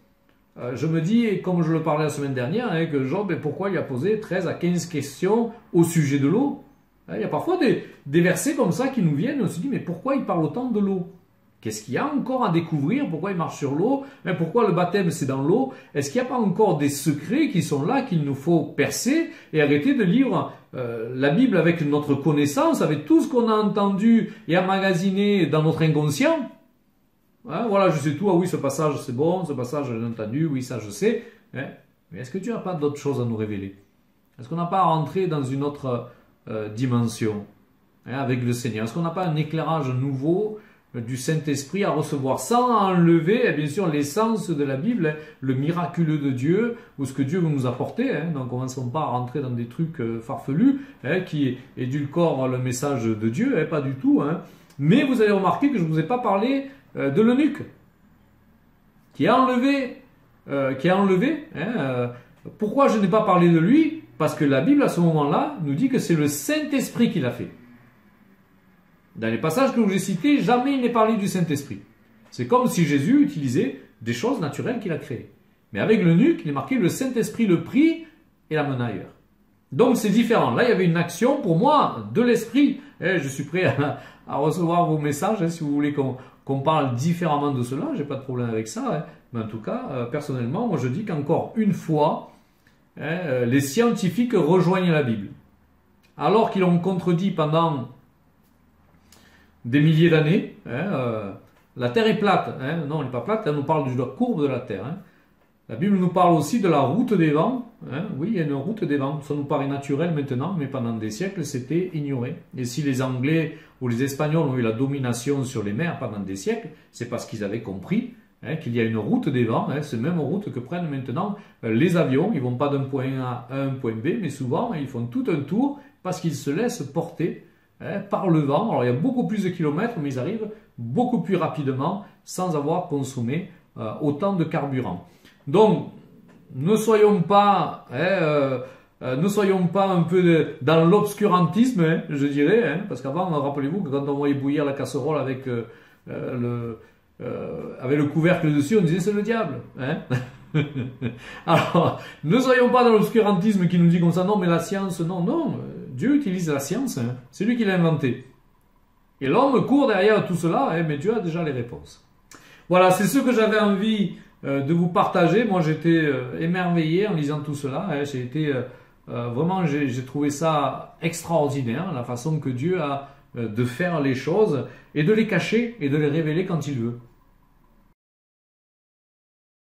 [SPEAKER 1] je me dis, comme je le parlais la semaine dernière, que Job, pourquoi il a posé 13 à 15 questions au sujet de l'eau? Il y a parfois des versets comme ça qui nous viennent, on se dit, mais pourquoi il parle autant de l'eau? Qu'est-ce qu'il y a encore à découvrir? Pourquoi il marche sur l'eau? Pourquoi le baptême c'est dans l'eau? Est-ce qu'il n'y a pas encore des secrets qui sont là qu'il nous faut percer et arrêter de lire la Bible avec notre connaissance, avec tout ce qu'on a entendu et emmagasiné dans notre inconscient? Voilà, je sais tout. Ah oui, ce passage c'est bon, ce passage j'ai entendu, oui ça je sais. Mais est-ce que Dieu n'a pas d'autres choses à nous révéler? Est-ce qu'on n'a pas à rentrer dans une autre dimension avec le Seigneur? Est-ce qu'on n'a pas un éclairage nouveau du Saint-Esprit à recevoir sans enlever bien sûr l'essence de la Bible, le miraculeux de Dieu ou ce que Dieu veut nous apporter. Donc commençons pas à rentrer dans des trucs farfelus qui édulcorent le message de Dieu, pas du tout. Mais vous avez remarqué que je ne vous ai pas parlé de l'eunuque qui a enlevé. Pourquoi je n'ai pas parlé de lui? Parce que la Bible à ce moment-là nous dit que c'est le Saint-Esprit qui l'a fait. Dans les passages que je vous ai cités, jamais il n'est parlé du Saint-Esprit. C'est comme si Jésus utilisait des choses naturelles qu'il a créées. Mais avec l'eunuque, il est marqué le Saint-Esprit le prit et l'amena ailleurs. Donc c'est différent. Là, il y avait une action pour moi de l'Esprit. Je suis prêt à recevoir vos messages si vous voulez qu'on parle différemment de cela. Je n'ai pas de problème avec ça. Mais en tout cas, personnellement, moi je dis qu'encore une fois, les scientifiques rejoignent la Bible. Alors qu'ils l'ont contredit pendant des milliers d'années, la Terre est plate. Non, elle n'est pas plate, elle nous parle de la courbe de la Terre. La Bible nous parle aussi de la route des vents. Oui, il y a une route des vents. Ça nous paraît naturel maintenant, mais pendant des siècles, c'était ignoré. Et si les Anglais ou les Espagnols ont eu la domination sur les mers pendant des siècles, c'est parce qu'ils avaient compris qu'il y a une route des vents. C'est même route que prennent maintenant les avions. Ils ne vont pas d'un point A à un point B, mais souvent, ils font tout un tour parce qu'ils se laissent porter par le vent. Alors il y a beaucoup plus de kilomètres, mais ils arrivent beaucoup plus rapidement sans avoir consommé autant de carburant. Donc, ne soyons pas un peu dans l'obscurantisme, je dirais, parce qu'avant, rappelez-vous que quand on voyait bouillir la casserole avec le couvercle dessus, on disait c'est le diable. Alors, ne soyons pas dans l'obscurantisme qui nous dit comme ça, non mais la science, non. Dieu utilise la science, c'est lui qui l'a inventé. Et l'homme court derrière tout cela, mais Dieu a déjà les réponses. Voilà, c'est ce que j'avais envie de vous partager. Moi, j'étais émerveillé en lisant tout cela. J'ai été vraiment, j'ai trouvé ça extraordinaire, la façon que Dieu a de faire les choses et de les cacher et de les révéler quand il veut.